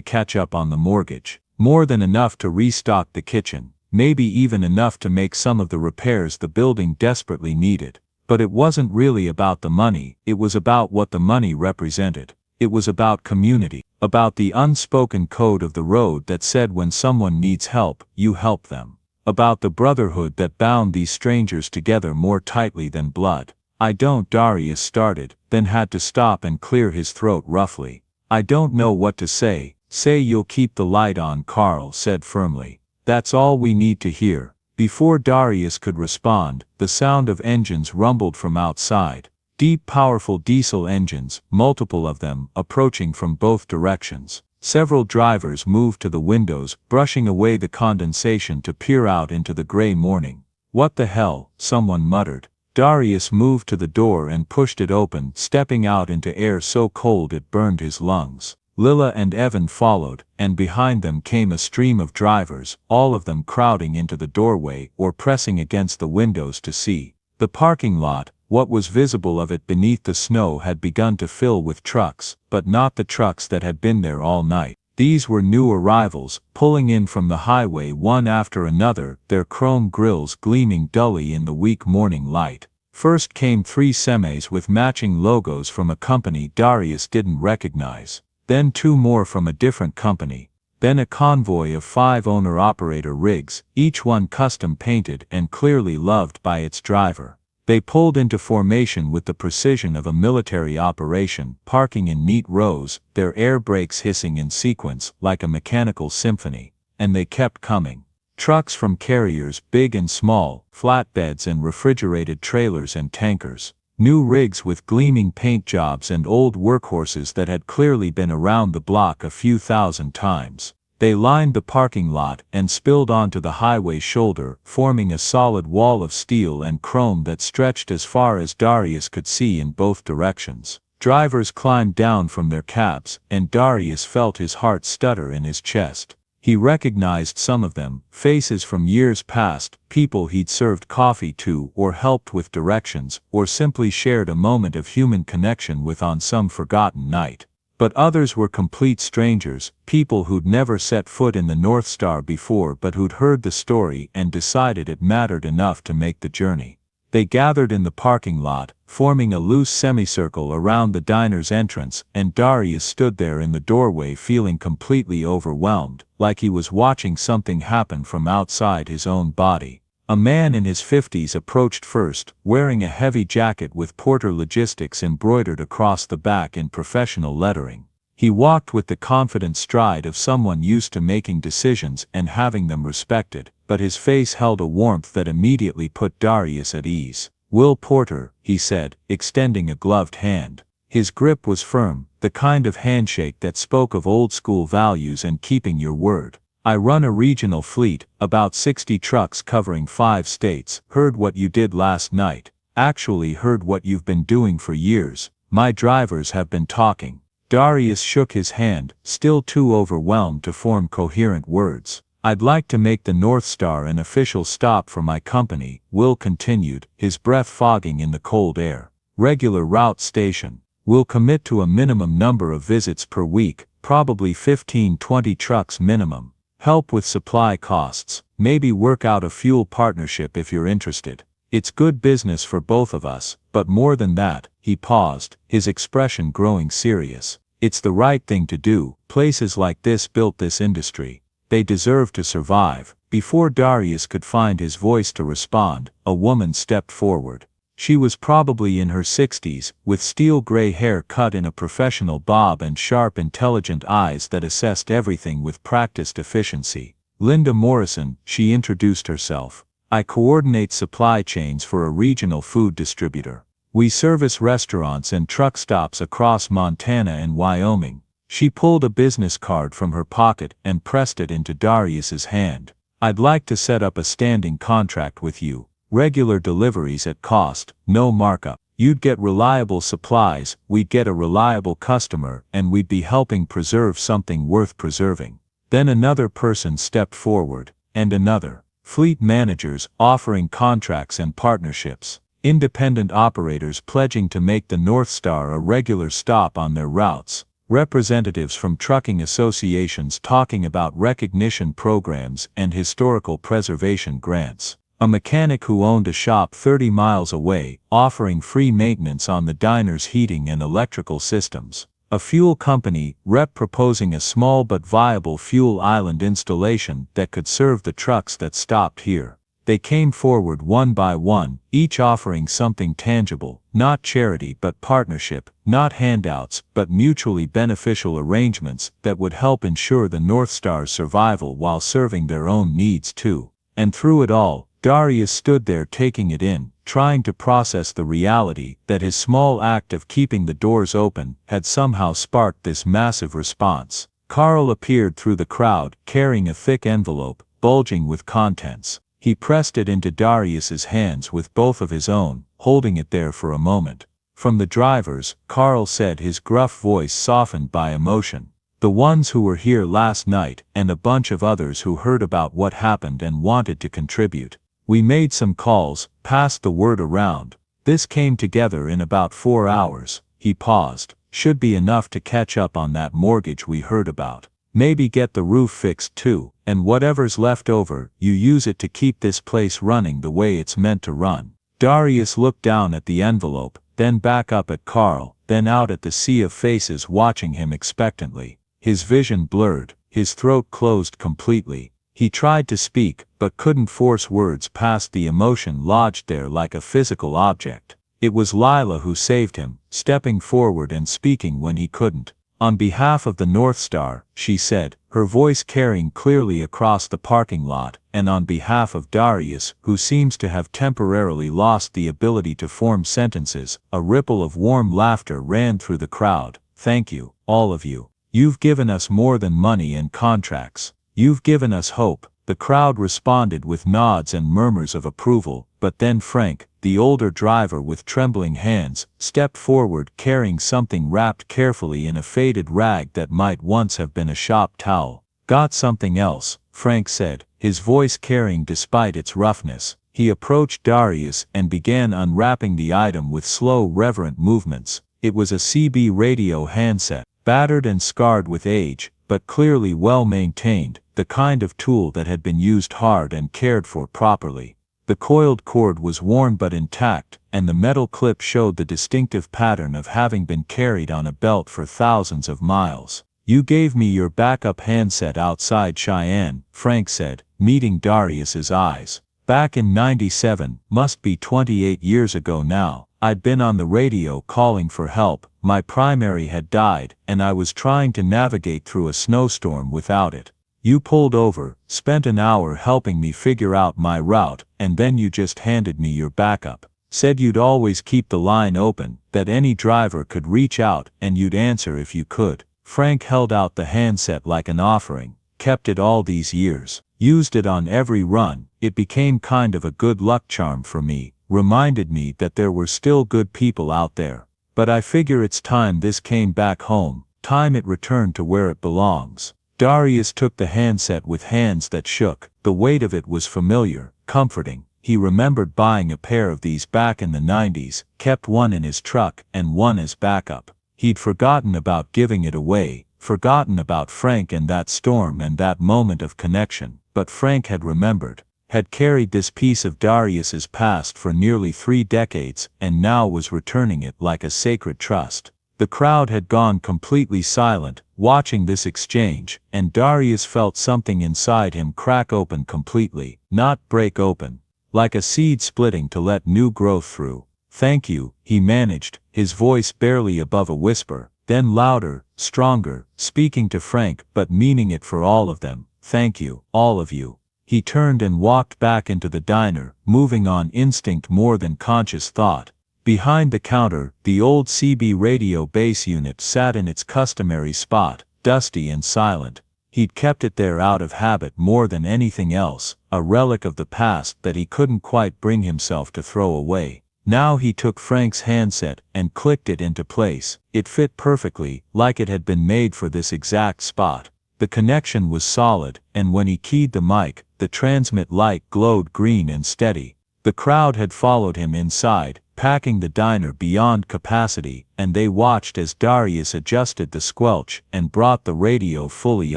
catch up on the mortgage, more than enough to restock the kitchen, maybe even enough to make some of the repairs the building desperately needed. But it wasn't really about the money, it was about what the money represented. It was about community, about the unspoken code of the road that said when someone needs help, you help them. About the brotherhood that bound these strangers together more tightly than blood. I don't, Darius started, then had to stop and clear his throat roughly. I don't know what to say. Say you'll keep the light on, Carl said firmly. That's all we need to hear. Before Darius could respond, the sound of engines rumbled from outside. Deep, powerful diesel engines, multiple of them, approaching from both directions. Several drivers moved to the windows, brushing away the condensation to peer out into the gray morning. What the hell, someone muttered. Darius moved to the door and pushed it open, stepping out into air so cold it burned his lungs. Lila and Evan followed, and behind them came a stream of drivers, all of them crowding into the doorway or pressing against the windows to see. The parking lot, what was visible of it beneath the snow, had begun to fill with trucks, but not the trucks that had been there all night. These were new arrivals, pulling in from the highway one after another, their chrome grills gleaming dully in the weak morning light. First came 3 semis with matching logos from a company Darius didn't recognize. Then 2 more from a different company. Then a convoy of 5 owner-operator rigs, each one custom-painted and clearly loved by its driver. They pulled into formation with the precision of a military operation, parking in neat rows, their air brakes hissing in sequence like a mechanical symphony. And they kept coming. Trucks from carriers, big and small, flatbeds and refrigerated trailers and tankers. New rigs with gleaming paint jobs and old workhorses that had clearly been around the block a few thousand times. They lined the parking lot and spilled onto the highway shoulder, forming a solid wall of steel and chrome that stretched as far as Darius could see in both directions. Drivers climbed down from their cabs, and Darius felt his heart stutter in his chest. He recognized some of them, faces from years past, people he'd served coffee to or helped with directions, or simply shared a moment of human connection with on some forgotten night. But others were complete strangers, people who'd never set foot in the North Star before but who'd heard the story and decided it mattered enough to make the journey. They gathered in the parking lot, forming a loose semicircle around the diner's entrance, and Darius stood there in the doorway feeling completely overwhelmed, like he was watching something happen from outside his own body. A man in his 50s approached first, wearing a heavy jacket with Porter Logistics embroidered across the back in professional lettering. He walked with the confident stride of someone used to making decisions and having them respected, but his face held a warmth that immediately put Darius at ease. "Will Porter," he said, extending a gloved hand. His grip was firm, the kind of handshake that spoke of old-school values and keeping your word. "I run a regional fleet, about 60 trucks covering 5 states. Heard what you did last night. Actually heard what you've been doing for years. My drivers have been talking." Darius shook his hand, still too overwhelmed to form coherent words. "I'd like to make the North Star an official stop for my company," Will continued, his breath fogging in the cold air. "Regular route station. We'll commit to a minimum number of visits per week, probably 15-20 trucks minimum. Help with supply costs, maybe work out a fuel partnership if you're interested. It's good business for both of us, but more than that," he paused, his expression growing serious. "It's the right thing to do. Places like this built this industry. They deserve to survive." Before Darius could find his voice to respond, a woman stepped forward. She was probably in her 60s, with steel gray hair cut in a professional bob and sharp intelligent eyes that assessed everything with practiced efficiency. "Linda Morrison," she introduced herself. "I coordinate supply chains for a regional food distributor. We service restaurants and truck stops across Montana and Wyoming." She pulled a business card from her pocket and pressed it into Darius's hand. "I'd like to set up a standing contract with you. Regular deliveries at cost, no markup. You'd get reliable supplies, we'd get a reliable customer, and we'd be helping preserve something worth preserving." Then another person stepped forward, and another. Fleet managers offering contracts and partnerships. Independent operators pledging to make the North Star a regular stop on their routes. representatives from trucking associations talking about recognition programs and historical preservation grants. A mechanic who owned a shop 30 miles away, offering free maintenance on the diner's heating and electrical systems. A fuel company rep proposing a small but viable fuel island installation that could serve the trucks that stopped here. They came forward one by one, each offering something tangible, not charity but partnership, not handouts but mutually beneficial arrangements that would help ensure the North Star's survival while serving their own needs too. And through it all, Darius stood there taking it in, trying to process the reality that his small act of keeping the doors open had somehow sparked this massive response. Carl appeared through the crowd, carrying a thick envelope, bulging with contents. He pressed it into Darius's hands with both of his own, holding it there for a moment. From the drivers, Carl said, his gruff voice softened by emotion. The ones who were here last night, and a bunch of others who heard about what happened and wanted to contribute. We made some calls, passed the word around. This came together in about 4 hours. He paused. Should be enough to catch up on that mortgage we heard about. Maybe get the roof fixed too, and whatever's left over, you use it to keep this place running the way it's meant to run. Darius looked down at the envelope, then back up at Carl, then out at the sea of faces watching him expectantly. His vision blurred, his throat closed completely. He tried to speak, but couldn't force words past the emotion lodged there like a physical object. It was Lila who saved him, stepping forward and speaking when he couldn't. On behalf of the North Star, she said, her voice carrying clearly across the parking lot, and on behalf of Darius, who seems to have temporarily lost the ability to form sentences, a ripple of warm laughter ran through the crowd. Thank you, all of you. You've given us more than money and contracts. You've given us hope. The crowd responded with nods and murmurs of approval, but then Frank, the older driver with trembling hands, stepped forward carrying something wrapped carefully in a faded rag that might once have been a shop towel. Got something else, Frank said, his voice carrying despite its roughness. He approached Darius and began unwrapping the item with slow, reverent movements. It was a CB radio handset, battered and scarred with age, but clearly well maintained, the kind of tool that had been used hard and cared for properly. The coiled cord was worn but intact, and the metal clip showed the distinctive pattern of having been carried on a belt for thousands of miles. You gave me your backup handset outside Cheyenne, Frank said, meeting Darius's eyes. Back in '97, must be 28 years ago now, I'd been on the radio calling for help. My primary had died, and I was trying to navigate through a snowstorm without it. You pulled over, spent an hour helping me figure out my route, and then you just handed me your backup. Said you'd always keep the line open, that any driver could reach out and you'd answer if you could. Frank held out the handset like an offering. Kept it all these years. Used it on every run. It became kind of a good luck charm for me. Reminded me that there were still good people out there. But I figure it's time this came back home. Time it returned to where it belongs. Darius took the handset with hands that shook. The weight of it was familiar, comforting. He remembered buying a pair of these back in the '90s, kept one in his truck and one as backup. He'd forgotten about giving it away, forgotten about Frank and that storm and that moment of connection, but Frank had remembered, had carried this piece of Darius's past for nearly 3 decades and now was returning it like a sacred trust. The crowd had gone completely silent, watching this exchange, and Darius felt something inside him crack open completely, not break open, like a seed splitting to let new growth through. Thank you, he managed, his voice barely above a whisper, then louder, stronger, speaking to Frank but meaning it for all of them. Thank you, all of you. He turned and walked back into the diner, moving on instinct more than conscious thought. Behind the counter, the old CB radio base unit sat in its customary spot, dusty and silent. He'd kept it there out of habit more than anything else, a relic of the past that he couldn't quite bring himself to throw away. Now he took Frank's handset and clicked it into place. It fit perfectly, like it had been made for this exact spot. The connection was solid, and when he keyed the mic, the transmit light glowed green and steady. The crowd had followed him inside, packing the diner beyond capacity, and they watched as Darius adjusted the squelch and brought the radio fully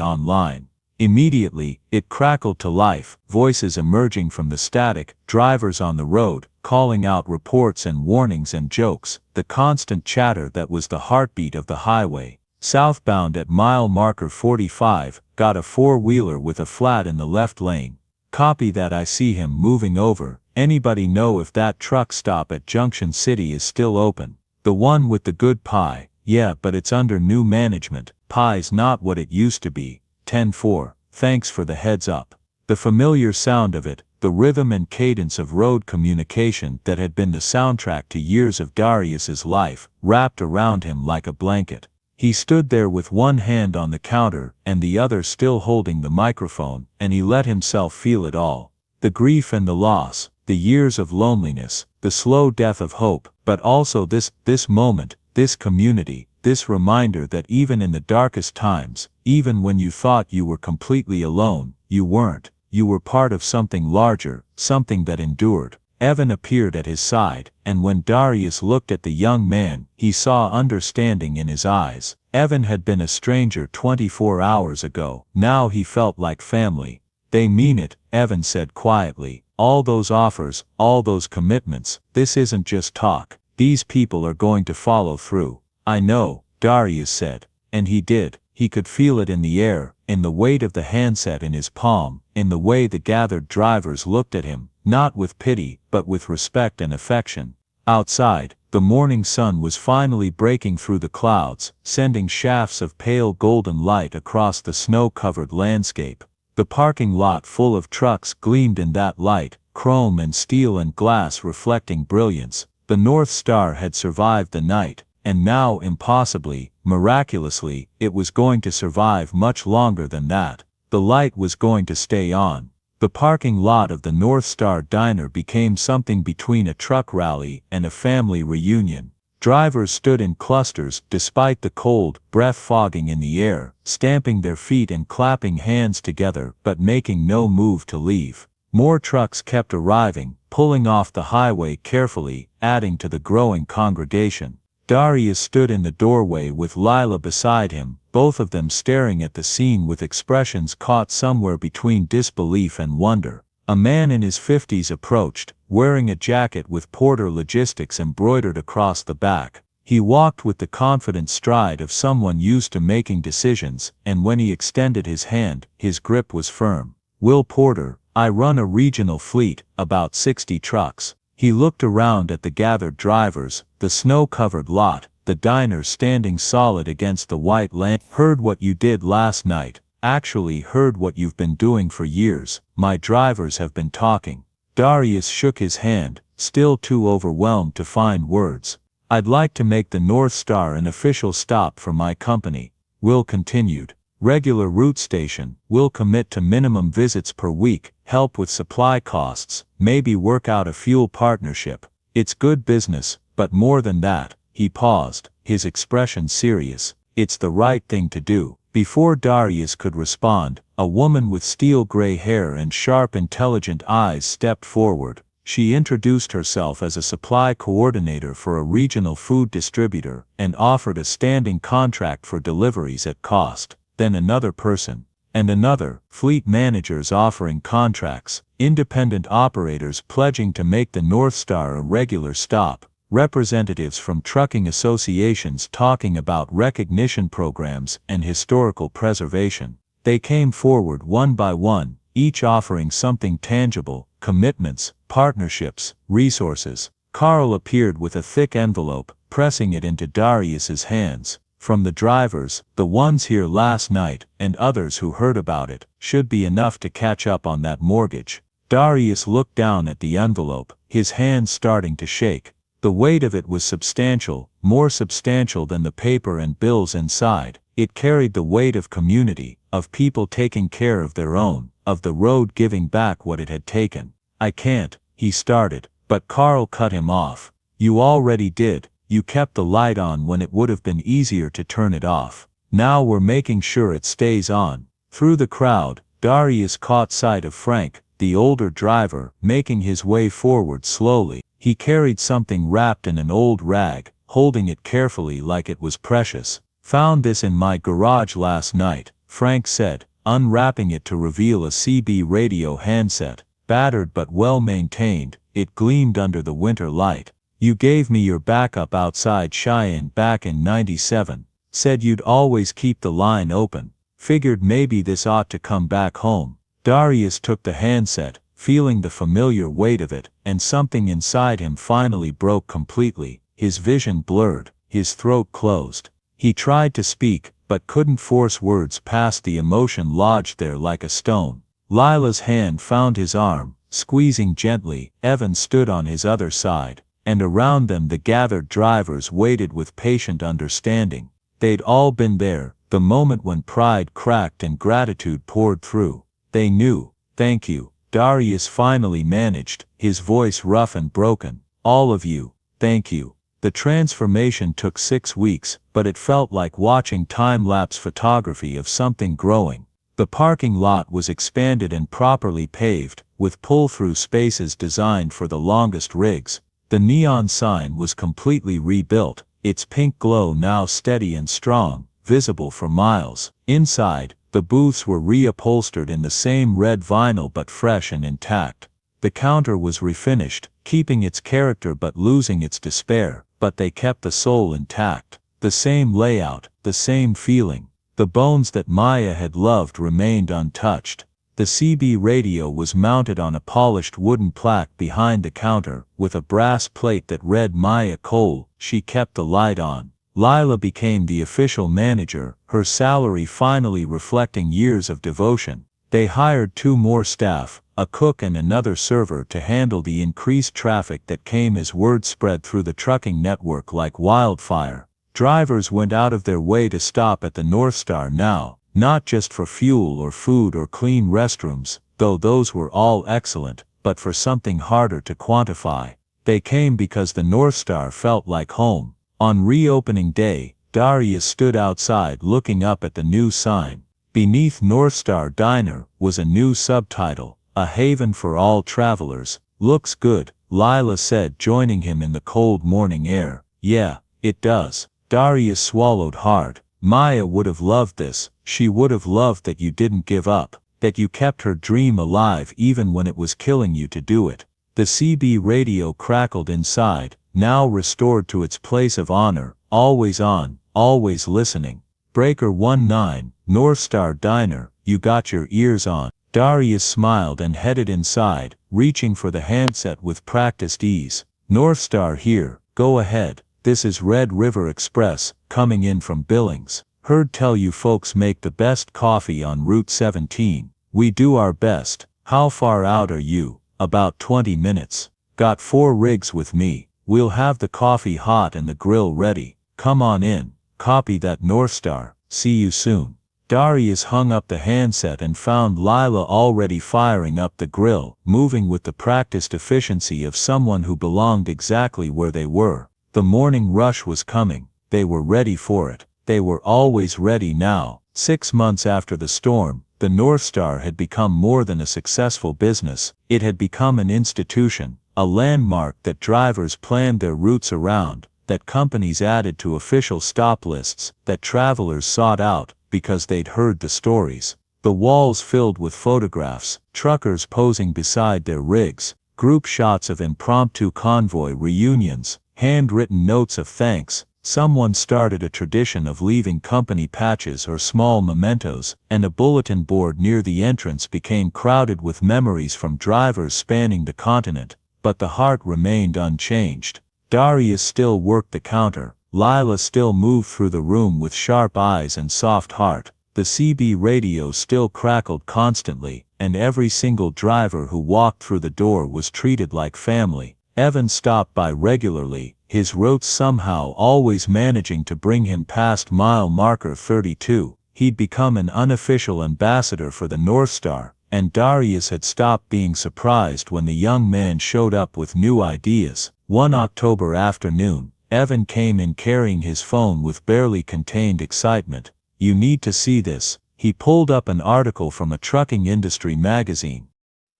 online. Immediately, it crackled to life, voices emerging from the static, drivers on the road, calling out reports and warnings and jokes, the constant chatter that was the heartbeat of the highway. Southbound at mile marker 45, got a four-wheeler with a flat in the left lane. Copy that. I see him moving over. Anybody know if that truck stop at Junction City is still open? The one with the good pie. Yeah, but it's under new management. Pie's not what it used to be. 10-4. Thanks for the heads up. The familiar sound of it, the rhythm and cadence of road communication that had been the soundtrack to years of Darius's life, wrapped around him like a blanket. He stood there with one hand on the counter and the other still holding the microphone, and he let himself feel it all. The grief and the loss, the years of loneliness, the slow death of hope, but also this moment, this community, this reminder that even in the darkest times, even when you thought you were completely alone, you weren't. You were part of something larger, something that endured. Evan appeared at his side, and when Darius looked at the young man, he saw understanding in his eyes. Evan had been a stranger 24 hours ago. Now he felt like family. They mean it, Evan said quietly. All those offers, all those commitments, this isn't just talk. These people are going to follow through. I know, Darius said. And he did. He could feel it in the air, in the weight of the handset in his palm, in the way the gathered drivers looked at him, not with pity, but with respect and affection. Outside, the morning sun was finally breaking through the clouds, sending shafts of pale golden light across the snow-covered landscape. The parking lot full of trucks gleamed in that light, chrome and steel and glass reflecting brilliance. The North Star had survived the night, and now impossibly, miraculously, it was going to survive much longer than that. The light was going to stay on. The parking lot of the North Star Diner became something between a truck rally and a family reunion. Drivers stood in clusters despite the cold, breath fogging in the air, stamping their feet and clapping hands together but making no move to leave. More trucks kept arriving, pulling off the highway carefully, adding to the growing congregation. Darius stood in the doorway with Lila beside him, both of them staring at the scene with expressions caught somewhere between disbelief and wonder. A man in his 50s approached, wearing a jacket with Porter Logistics embroidered across the back. He walked with the confident stride of someone used to making decisions, and when he extended his hand, his grip was firm. Will Porter, I run a regional fleet, about 60 trucks. He looked around at the gathered drivers, the snow-covered lot, the diner standing solid against the white land. Heard what you did last night. Actually heard what you've been doing for years. My drivers have been talking. Darius shook his hand, still too overwhelmed to find words. I'd like to make the North Star an official stop for my company. Will continued. Regular route station, will commit to minimum visits per week, help with supply costs, maybe work out a fuel partnership. It's good business, but more than that. He paused, his expression serious. It's the right thing to do. Before Darius could respond, a woman with steel gray hair and sharp intelligent eyes stepped forward. She introduced herself as a supply coordinator for a regional food distributor and offered a standing contract for deliveries at cost. Then another person, and another, fleet managers offering contracts, independent operators pledging to make the North Star a regular stop, representatives from trucking associations talking about recognition programs and historical preservation. They came forward one by one, each offering something tangible, commitments, partnerships, resources. Carl appeared with a thick envelope, pressing it into Darius's hands. From the drivers, the ones here last night, and others who heard about it, should be enough to catch up on that mortgage. Darius looked down at the envelope, his hands starting to shake. The weight of it was substantial, more substantial than the paper and bills inside. It carried the weight of community, of people taking care of their own, of the road giving back what it had taken. I can't, he started, but Carl cut him off. You already did. You kept the light on when it would have been easier to turn it off. Now we're making sure it stays on. Through the crowd, Darius caught sight of Frank, the older driver, making his way forward slowly. He carried something wrapped in an old rag, holding it carefully like it was precious. "Found this in my garage last night," Frank said, unwrapping it to reveal a CB radio handset. Battered but well maintained, it gleamed under the winter light. "You gave me your backup outside Cheyenne back in '97. Said you'd always keep the line open. Figured maybe this ought to come back home." Darius took the handset, feeling the familiar weight of it, and something inside him finally broke completely. His vision blurred, his throat closed. He tried to speak, but couldn't force words past the emotion lodged there like a stone. Lila's hand found his arm, squeezing gently. Evan stood on his other side, and around them the gathered drivers waited with patient understanding. They'd all been there, the moment when pride cracked and gratitude poured through. They knew. "Thank you," Darius finally managed, his voice rough and broken. "All of you, thank you." The transformation took 6 weeks, but it felt like watching time-lapse photography of something growing. The parking lot was expanded and properly paved, with pull-through spaces designed for the longest rigs. The neon sign was completely rebuilt, its pink glow now steady and strong, visible for miles. Inside, the booths were reupholstered in the same red vinyl but fresh and intact. The counter was refinished, keeping its character but losing its despair, but they kept the soul intact. The same layout, the same feeling. The bones that Maya had loved remained untouched. The CB radio was mounted on a polished wooden plaque behind the counter, with a brass plate that read Maya Cole. She kept the light on. Lila became the official manager, her salary finally reflecting years of devotion. They hired 2 more staff, a cook and another server, to handle the increased traffic that came as word spread through the trucking network like wildfire. Drivers went out of their way to stop at the North Star now, not just for fuel or food or clean restrooms, though those were all excellent, but for something harder to quantify. They came because the North Star felt like home. On reopening day, Darius stood outside looking up at the new sign. Beneath North Star Diner was a new subtitle, "A haven for all travelers." "Looks good," Lila said, joining him in the cold morning air. "Yeah, it does." Darius swallowed hard. Maya would have loved this. She would have loved that you didn't give up, that you kept her dream alive even when it was killing you to do it. The CB radio crackled inside, now restored to its place of honor, always on, always listening. "Breaker 19, North Star Diner, you got your ears on." Darius smiled and headed inside, reaching for the handset with practiced ease. "North Star here, go ahead. This is Red River Express, coming in from Billings. Heard tell you folks make the best coffee on Route 17. We do our best. How far out are you?" "About 20 minutes. Got 4 rigs with me. We'll have the coffee hot and the grill ready. Come on in." "Copy that, North Star. See you soon." Darius hung up the handset and found Lila already firing up the grill, moving with the practiced efficiency of someone who belonged exactly where they were. The morning rush was coming. They were ready for it. They were always ready now. 6 months after the storm, the North Star had become more than a successful business. It had become an institution, a landmark that drivers planned their routes around, that companies added to official stop lists, that travelers sought out because they'd heard the stories. The walls filled with photographs, truckers posing beside their rigs, group shots of impromptu convoy reunions, handwritten notes of thanks. Someone started a tradition of leaving company patches or small mementos, and a bulletin board near the entrance became crowded with memories from drivers spanning the continent. But the heart remained unchanged. Darius still worked the counter. Lila still moved through the room with sharp eyes and soft heart. The CB radio still crackled constantly, and every single driver who walked through the door was treated like family. Evan stopped by regularly, his routes somehow always managing to bring him past mile marker 32. He'd become an unofficial ambassador for the North Star, and Darius had stopped being surprised when the young man showed up with new ideas. One October afternoon, Evan came in carrying his phone with barely contained excitement. "You need to see this." He pulled up an article from a trucking industry magazine.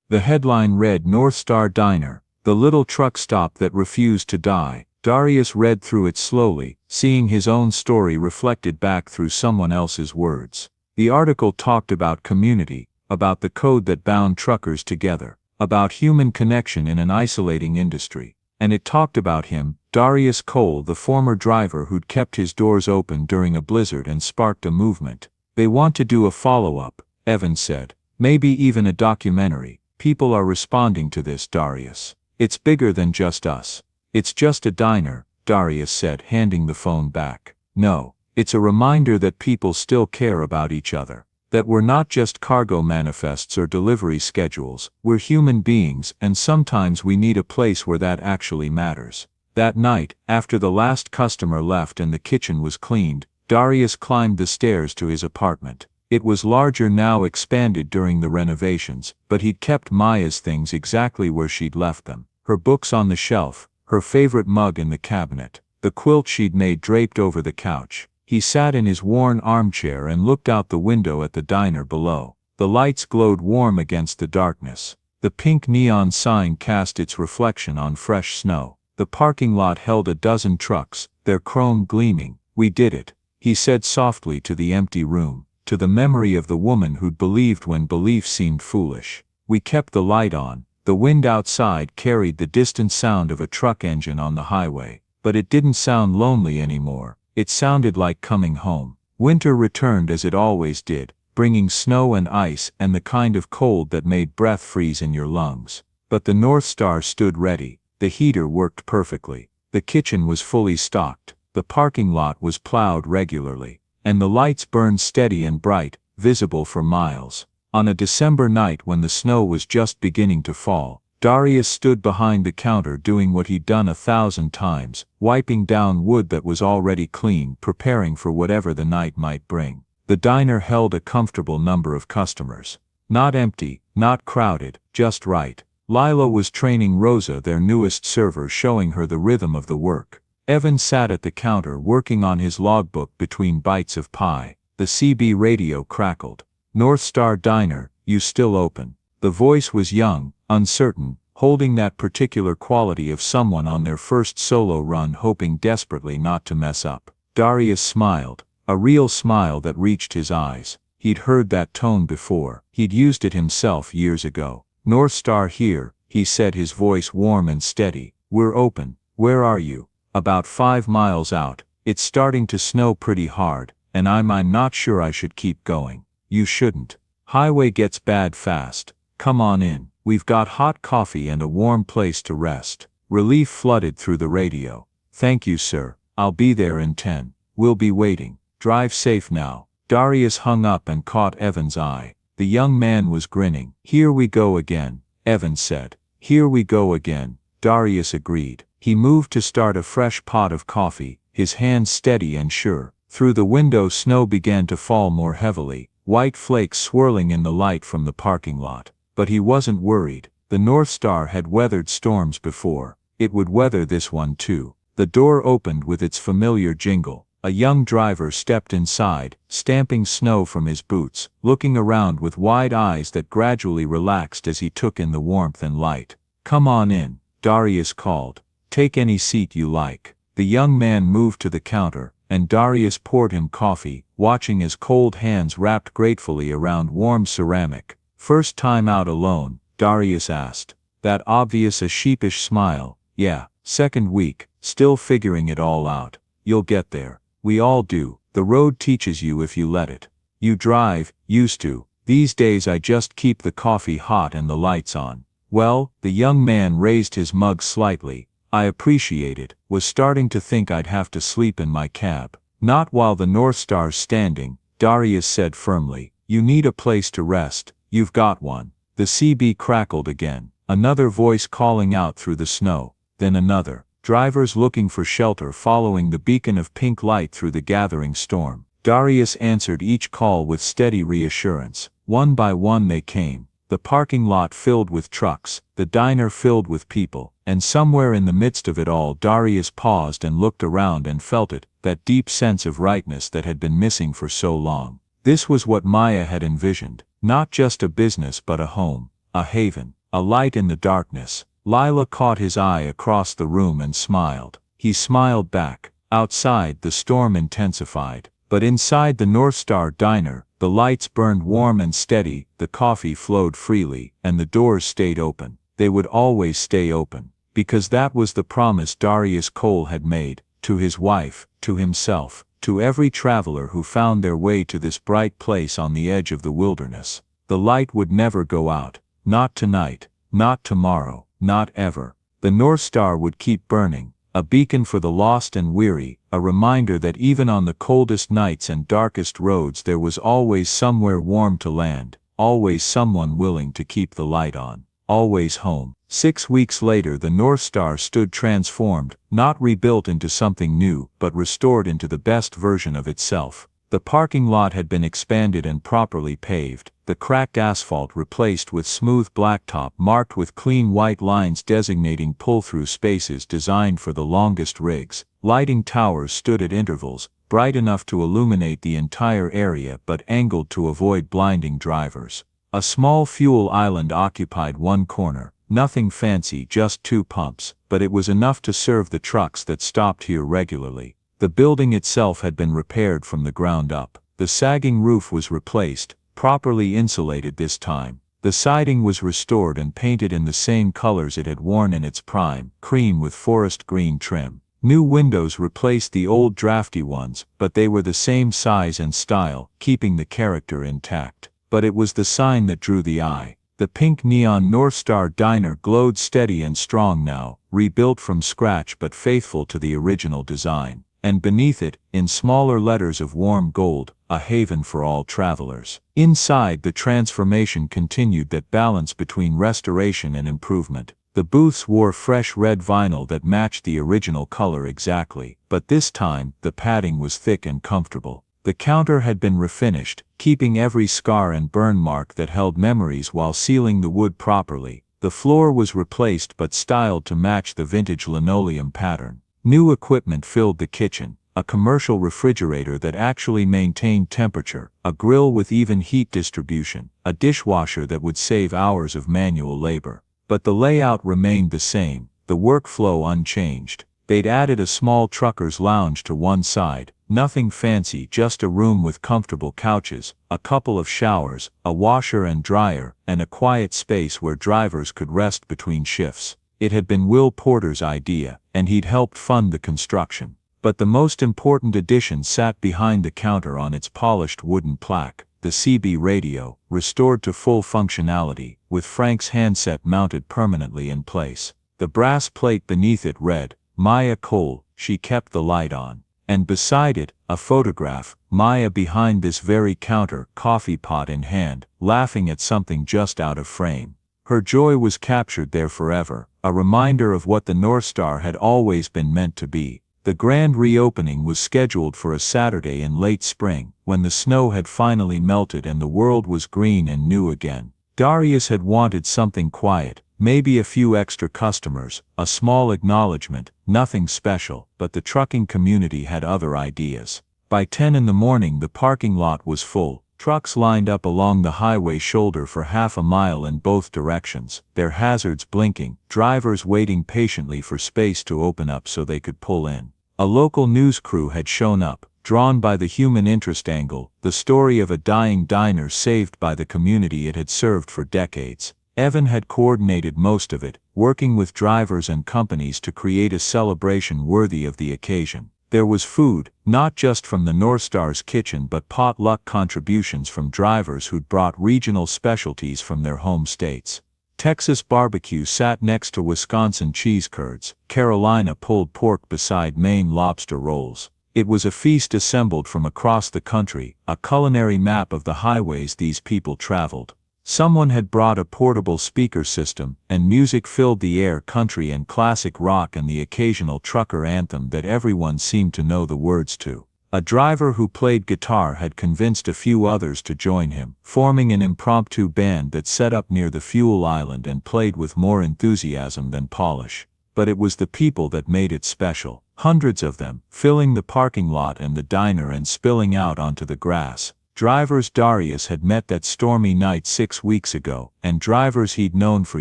The headline read, "North Star Diner, The little truck stop that refused to die. Darius read through it slowly, seeing his own story reflected back through someone else's words. The article talked about community, about the code that bound truckers together, about human connection in an isolating industry. And it talked about him, Darius Cole, the former driver who'd kept his doors open during a blizzard and sparked a movement. They want to do a follow-up, Evans said. Maybe even a documentary. People are responding to this, Darius. It's bigger than just us. It's just a diner, Darius said, handing the phone back. No, it's a reminder that people still care about each other. That we're not just cargo manifests or delivery schedules, we're human beings, and sometimes we need a place where that actually matters. That night, after the last customer left and the kitchen was cleaned, Darius climbed the stairs to his apartment. It was larger now, expanded during the renovations, but he'd kept Maya's things exactly where she'd left them. Her books on the shelf, her favorite mug in the cabinet, the quilt she'd made draped over the couch. He sat in his worn armchair and looked out the window at the diner below. The lights glowed warm against the darkness. The pink neon sign cast its reflection on fresh snow. The parking lot held a dozen trucks, their chrome gleaming. We did it, he said softly to the empty room, to the memory of the woman who'd believed when belief seemed foolish. We kept the light on. The wind outside carried the distant sound of a truck engine on the highway, but it didn't sound lonely anymore. It sounded like coming home. Winter returned as it always did, bringing snow and ice and the kind of cold that made breath freeze in your lungs. But the North Star stood ready. The heater worked perfectly. The kitchen was fully stocked. The parking lot was plowed regularly. And the lights burned steady and bright, visible for miles. On a December night when the snow was just beginning to fall, Darius stood behind the counter doing what he'd done 1,000 times, wiping down wood that was already clean, preparing for whatever the night might bring. The diner held a comfortable number of customers. Not empty, not crowded, just right. Lila was training Rosa, their newest server, showing her the rhythm of the work. Evan sat at the counter working on his logbook between bites of pie. The CB radio crackled. North Star Diner, you still open? The voice was young, uncertain, holding that particular quality of someone on their first solo run hoping desperately not to mess up. Darius smiled, a real smile that reached his eyes. He'd heard that tone before. He'd used it himself years ago. North Star here, he said, his voice warm and steady. We're open. Where are you? About 5 miles out. It's starting to snow pretty hard, and I'm not sure I should keep going. You shouldn't. Highway gets bad fast. Come on in. We've got hot coffee and a warm place to rest. Relief flooded through the radio. Thank you, sir. I'll be there in 10. We'll be waiting. Drive safe now. Darius hung up and caught Evan's eye. The young man was grinning. Here we go again, Evan said. Here we go again, Darius agreed. He moved to start a fresh pot of coffee, his hands steady and sure. Through the window snow began to fall more heavily, white flakes swirling in the light from the parking lot. But he wasn't worried. The North Star had weathered storms before. It would weather this one too. The door opened with its familiar jingle. A young driver stepped inside, stamping snow from his boots, looking around with wide eyes that gradually relaxed as he took in the warmth and light. Come on in, Darius called. Take any seat you like. The young man moved to the counter, and Darius poured him coffee, watching as cold hands wrapped gratefully around warm ceramic. First time out alone, Darius asked. That obvious a sheepish smile. Yeah, second week, still figuring it all out. You'll get there. We all do. The road teaches you if you let it. You drive, used to. These days I just keep the coffee hot and the lights on. Well, the young man raised his mug slightly. I appreciate it. Was starting to think I'd have to sleep in my cab. Not while the North Star's standing, Darius said firmly. You need a place to rest. You've got one. The CB crackled again. Another voice calling out through the snow. Then another. Drivers looking for shelter following the beacon of pink light through the gathering storm. Darius answered each call with steady reassurance. One by one they came. The parking lot filled with trucks, the diner filled with people, and somewhere in the midst of it all Darius paused and looked around and felt it, that deep sense of rightness that had been missing for so long. This was what Maya had envisioned. Not just a business but a home, a haven, a light in the darkness. Lila caught his eye across the room and smiled. He smiled back. Outside, the storm intensified. But inside the North Star Diner, the lights burned warm and steady, the coffee flowed freely, and the doors stayed open. They would always stay open. Because that was the promise Darius Cole had made, to his wife, to himself, to every traveler who found their way to this bright place on the edge of the wilderness. The light would never go out. Not tonight, not tomorrow, not ever. The North Star would keep burning, a beacon for the lost and weary, a reminder that even on the coldest nights and darkest roads there was always somewhere warm to land, always someone willing to keep the light on, always home. 6 weeks later the North Star stood transformed, not rebuilt into something new, but restored into the best version of itself. The parking lot had been expanded and properly paved, the cracked asphalt replaced with smooth blacktop marked with clean white lines designating pull-through spaces designed for the longest rigs. Lighting towers stood at intervals, bright enough to illuminate the entire area but angled to avoid blinding drivers. A small fuel island occupied one corner, nothing fancy, just 2 pumps, but it was enough to serve the trucks that stopped here regularly. The building itself had been repaired from the ground up. The sagging roof was replaced, properly insulated this time. The siding was restored and painted in the same colors it had worn in its prime, cream with forest green trim. New windows replaced the old drafty ones, but they were the same size and style, keeping the character intact. But it was the sign that drew the eye. The pink neon North Star Diner glowed steady and strong now, rebuilt from scratch but faithful to the original design. And beneath it, in smaller letters of warm gold, a haven for all travelers. Inside, the transformation continued, that balance between restoration and improvement. The booths wore fresh red vinyl that matched the original color exactly, but this time, the padding was thick and comfortable. The counter had been refinished, keeping every scar and burn mark that held memories while sealing the wood properly. The floor was replaced but styled to match the vintage linoleum pattern. New equipment filled the kitchen, a commercial refrigerator that actually maintained temperature, a grill with even heat distribution, a dishwasher that would save hours of manual labor. But the layout remained the same, the workflow unchanged. They'd added a small trucker's lounge to one side, nothing fancy, just a room with comfortable couches, a couple of showers, a washer and dryer, and a quiet space where drivers could rest between shifts. It had been Will Porter's idea, and he'd helped fund the construction. But the most important addition sat behind the counter on its polished wooden plaque, the CB radio, restored to full functionality, with Frank's handset mounted permanently in place. The brass plate beneath it read, "Maya Cole, she kept the light on." And beside it, a photograph, Maya behind this very counter, coffee pot in hand, laughing at something just out of frame. Her joy was captured there forever, a reminder of what the North Star had always been meant to be. The grand reopening was scheduled for a Saturday in late spring, when the snow had finally melted and the world was green and new again. Darius had wanted something quiet, maybe a few extra customers, a small acknowledgement, nothing special, but the trucking community had other ideas. By 10 in the morning the parking lot was full. Trucks lined up along the highway shoulder for half a mile in both directions, their hazards blinking, drivers waiting patiently for space to open up so they could pull in. A local news crew had shown up, drawn by the human interest angle, the story of a dying diner saved by the community it had served for decades. Evan had coordinated most of it, working with drivers and companies to create a celebration worthy of the occasion. There was food, not just from the North Star's kitchen but potluck contributions from drivers who'd brought regional specialties from their home states. Texas barbecue sat next to Wisconsin cheese curds, Carolina pulled pork beside Maine lobster rolls. It was a feast assembled from across the country, a culinary map of the highways these people traveled. Someone had brought a portable speaker system, and music filled the air, country and classic rock and the occasional trucker anthem that everyone seemed to know the words to. A driver who played guitar had convinced a few others to join him, forming an impromptu band that set up near the fuel island and played with more enthusiasm than polish. But it was the people that made it special. Hundreds of them, filling the parking lot and the diner and spilling out onto the grass. Drivers Darius had met that stormy night 6 weeks ago, and drivers he'd known for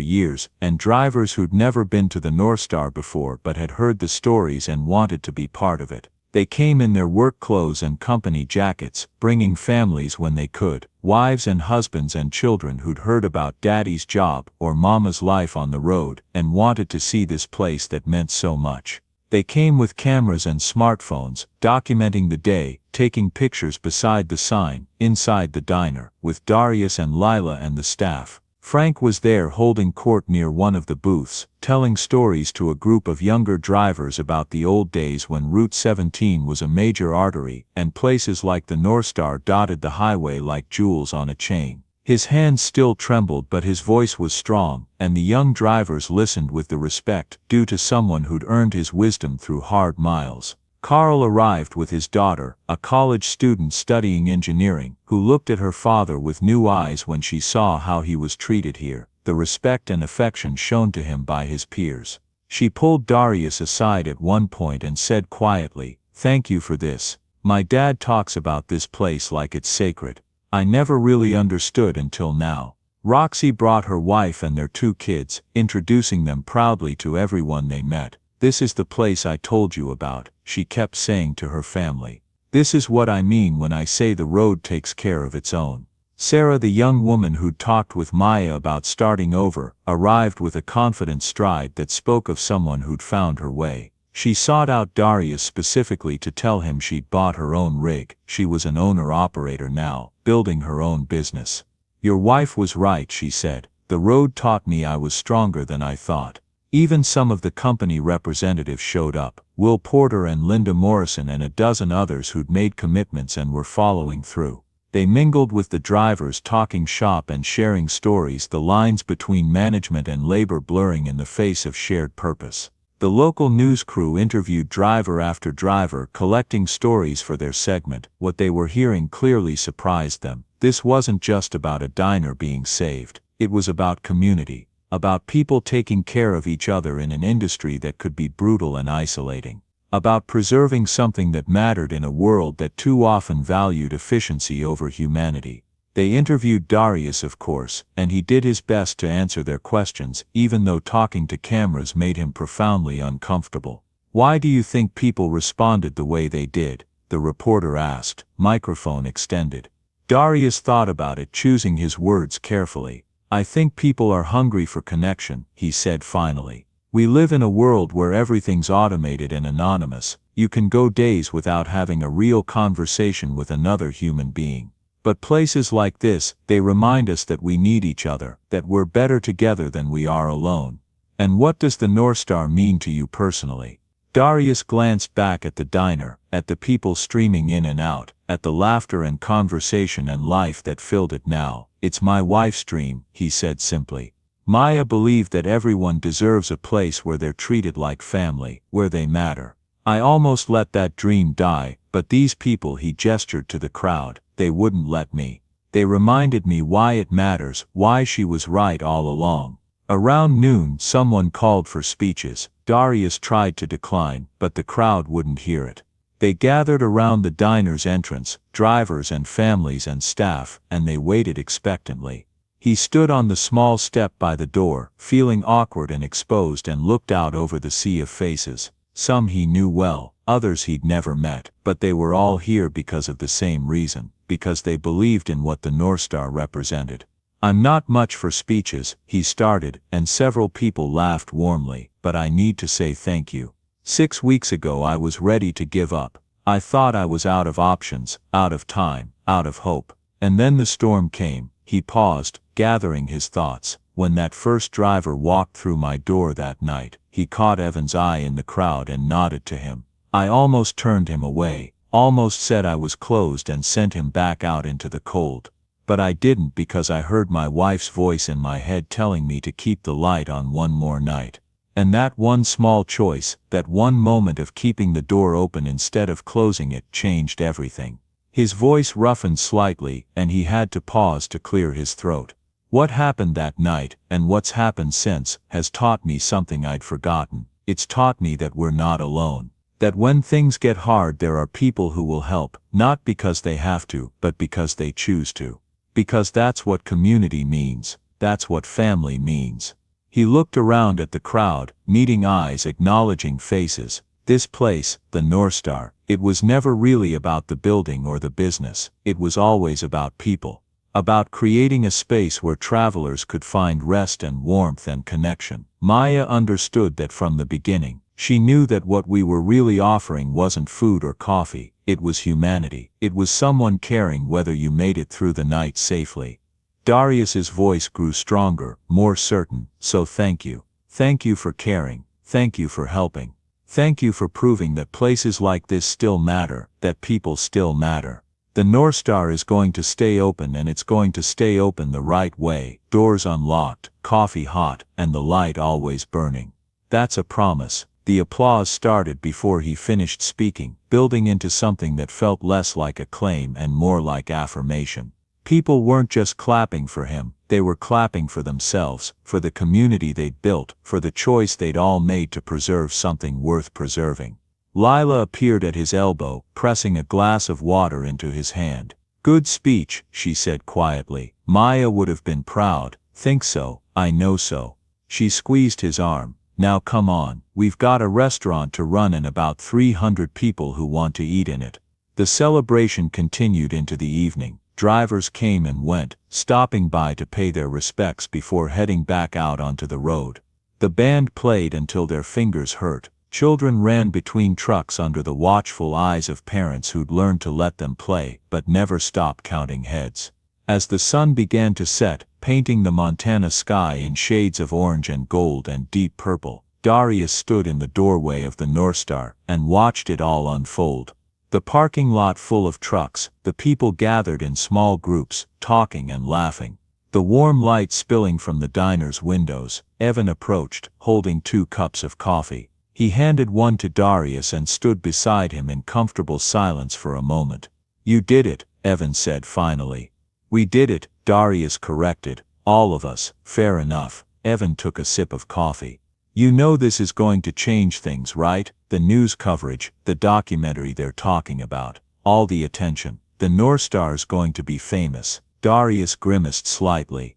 years, and drivers who'd never been to the North Star before but had heard the stories and wanted to be part of it. They came in their work clothes and company jackets, bringing families when they could, wives and husbands and children who'd heard about Daddy's job or Mama's life on the road and wanted to see this place that meant so much. They came with cameras and smartphones, documenting the day, taking pictures beside the sign, inside the diner, with Darius and Lila and the staff. Frank was there holding court near one of the booths, telling stories to a group of younger drivers about the old days when Route 17 was a major artery, and places like the North Star dotted the highway like jewels on a chain. His hands still trembled, but his voice was strong, and the young drivers listened with the respect due to someone who'd earned his wisdom through hard miles. Carl arrived with his daughter, a college student studying engineering, who looked at her father with new eyes when she saw how he was treated here, the respect and affection shown to him by his peers. She pulled Darius aside at one point and said quietly, "Thank you for this. My dad talks about this place like it's sacred. I never really understood until now." Roxy brought her wife and their 2 kids, introducing them proudly to everyone they met. "This is the place I told you about," she kept saying to her family. "This is what I mean when I say the road takes care of its own." Sarah, the young woman who'd talked with Maya about starting over, arrived with a confident stride that spoke of someone who'd found her way. She sought out Darius specifically to tell him she'd bought her own rig. She was an owner-operator now, building her own business. "Your wife was right," she said. "The road taught me I was stronger than I thought." Even some of the company representatives showed up, Will Porter and Linda Morrison and a dozen others who'd made commitments and were following through. They mingled with the drivers, talking shop and sharing stories, the lines between management and labor blurring in the face of shared purpose. The local news crew interviewed driver after driver, collecting stories for their segment. What they were hearing clearly surprised them. This wasn't just about a diner being saved. It was about community, about people taking care of each other in an industry that could be brutal and isolating, about preserving something that mattered in a world that too often valued efficiency over humanity. They interviewed Darius, of course, and he did his best to answer their questions, even though talking to cameras made him profoundly uncomfortable. "Why do you think people responded the way they did?" the reporter asked, microphone extended. Darius thought about it, choosing his words carefully. "I think people are hungry for connection," he said finally. "We live in a world where everything's automated and anonymous. You can go days without having a real conversation with another human being. But places like this, they remind us that we need each other, that we're better together than we are alone." "And what does the North Star mean to you personally?" Darius glanced back at the diner, at the people streaming in and out, at the laughter and conversation and life that filled it now. "It's my wife's dream," he said simply. "Maya believed that everyone deserves a place where they're treated like family, where they matter. I almost let that dream die, but these people," he gestured to the crowd, "they wouldn't let me. They reminded me why it matters, why she was right all along." Around noon, someone called for speeches. Darius tried to decline, but the crowd wouldn't hear it. They gathered around the diner's entrance, drivers and families and staff, and they waited expectantly. He stood on the small step by the door, feeling awkward and exposed, and looked out over the sea of faces. Some he knew well, others he'd never met, but they were all here because of the same reason, because they believed in what the North Star represented. "I'm not much for speeches," he started, and several people laughed warmly, "but I need to say thank you. 6 weeks ago I was ready to give up. I thought I was out of options, out of time, out of hope. And then the storm came." He paused, gathering his thoughts. "When that first driver walked through my door that night," he caught Evan's eye in the crowd and nodded to him. "I almost turned him away, almost said I was closed and sent him back out into the cold. But I didn't, because I heard my wife's voice in my head telling me to keep the light on one more night. And that one small choice, that one moment of keeping the door open instead of closing it, changed everything." His voice roughened slightly, and he had to pause to clear his throat. "What happened that night, and what's happened since, has taught me something I'd forgotten. It's taught me that we're not alone. That when things get hard there are people who will help, not because they have to, but because they choose to. Because that's what community means, that's what family means. He looked around at the crowd, meeting eyes, acknowledging faces. This place, the North Star, it was never really about the building or the business, it was always about people. About creating a space where travelers could find rest and warmth and connection. Maya understood that from the beginning. She knew that what we were really offering wasn't food or coffee, it was humanity. It was someone caring whether you made it through the night safely. Darius's voice grew stronger, more certain. So thank you. Thank you for caring. Thank you for helping. Thank you for proving that places like this still matter, that people still matter. The North Star is going to stay open, and it's going to stay open the right way. Doors unlocked, coffee hot, and the light always burning. That's a promise. The applause started before he finished speaking, building into something that felt less like a claim and more like affirmation. People weren't just clapping for him, they were clapping for themselves, for the community they'd built, for the choice they'd all made to preserve something worth preserving. Lila appeared at his elbow, pressing a glass of water into his hand. Good speech, she said quietly. Maya would have been proud. Think so, I know so. She squeezed his arm. Now come on, we've got a restaurant to run and about 300 people who want to eat in it. The celebration continued into the evening. Drivers came and went, stopping by to pay their respects before heading back out onto the road. The band played until their fingers hurt. Children ran between trucks under the watchful eyes of parents who'd learned to let them play, but never stop counting heads. As the sun began to set, painting the Montana sky in shades of orange and gold and deep purple, Darius stood in the doorway of the North Star and watched it all unfold. The parking lot full of trucks, the people gathered in small groups, talking and laughing. The warm light spilling from the diner's windows. Evan approached, holding 2 cups of coffee. He handed one to Darius and stood beside him in comfortable silence for a moment. You did it, Evan said finally. We did it, Darius corrected. All of us. Fair enough. Evan took a sip of coffee. You know this is going to change things, right? The news coverage, the documentary they're talking about, all the attention. The North Star's going to be famous. Darius grimaced slightly.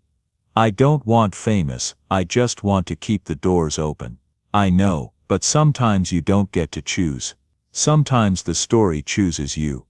I don't want famous, I just want to keep the doors open. I know, but sometimes you don't get to choose. Sometimes the story chooses you.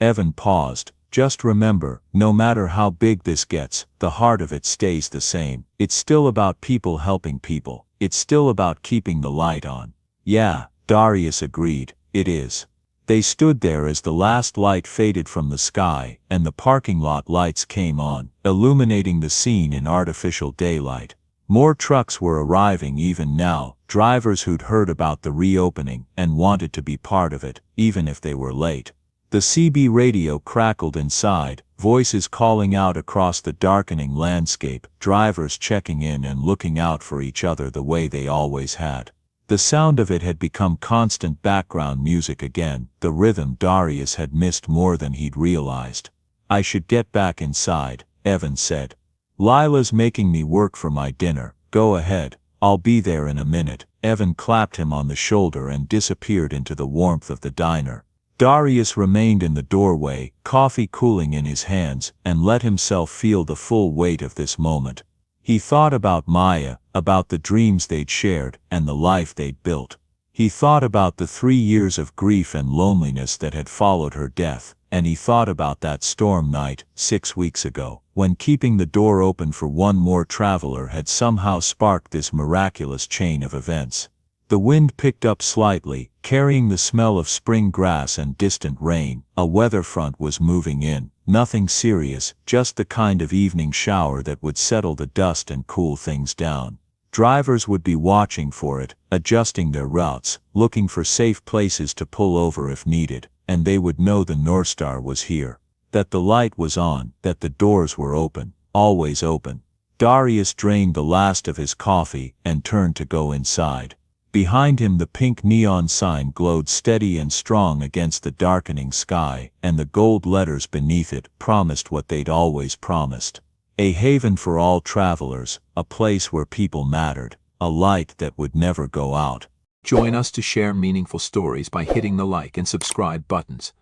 Evan paused. Just remember, no matter how big this gets, the heart of it stays the same. It's still about people helping people. It's still about keeping the light on. Yeah, Darius agreed, it is. They stood there as the last light faded from the sky, and the parking lot lights came on, illuminating the scene in artificial daylight. More trucks were arriving even now, drivers who'd heard about the reopening and wanted to be part of it, even if they were late. The CB radio crackled inside, voices calling out across the darkening landscape, drivers checking in and looking out for each other the way they always had. The sound of it had become constant background music again, the rhythm Darius had missed more than he'd realized. I should get back inside, Evan said. Lila's making me work for my dinner. Go ahead, I'll be there in a minute. Evan clapped him on the shoulder and disappeared into the warmth of the diner. Darius remained in the doorway, coffee cooling in his hands, and let himself feel the full weight of this moment. He thought about Maya, about the dreams they'd shared, and the life they'd built. He thought about the 3 years of grief and loneliness that had followed her death, and he thought about that storm night, 6 weeks ago, when keeping the door open for one more traveler had somehow sparked this miraculous chain of events. The wind picked up slightly, carrying the smell of spring grass and distant rain. A weather front was moving in. Nothing serious, just the kind of evening shower that would settle the dust and cool things down. Drivers would be watching for it, adjusting their routes, looking for safe places to pull over if needed, and they would know the North Star was here. That the light was on, that the doors were open, always open. Darius drained the last of his coffee and turned to go inside. Behind him the pink neon sign glowed steady and strong against the darkening sky, and the gold letters beneath it promised what they'd always promised. A haven for all travelers, a place where people mattered, a light that would never go out. Join us to share meaningful stories by hitting the like and subscribe buttons.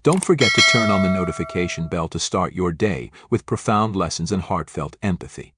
Don't forget to turn on the notification bell to start your day with profound lessons and heartfelt empathy.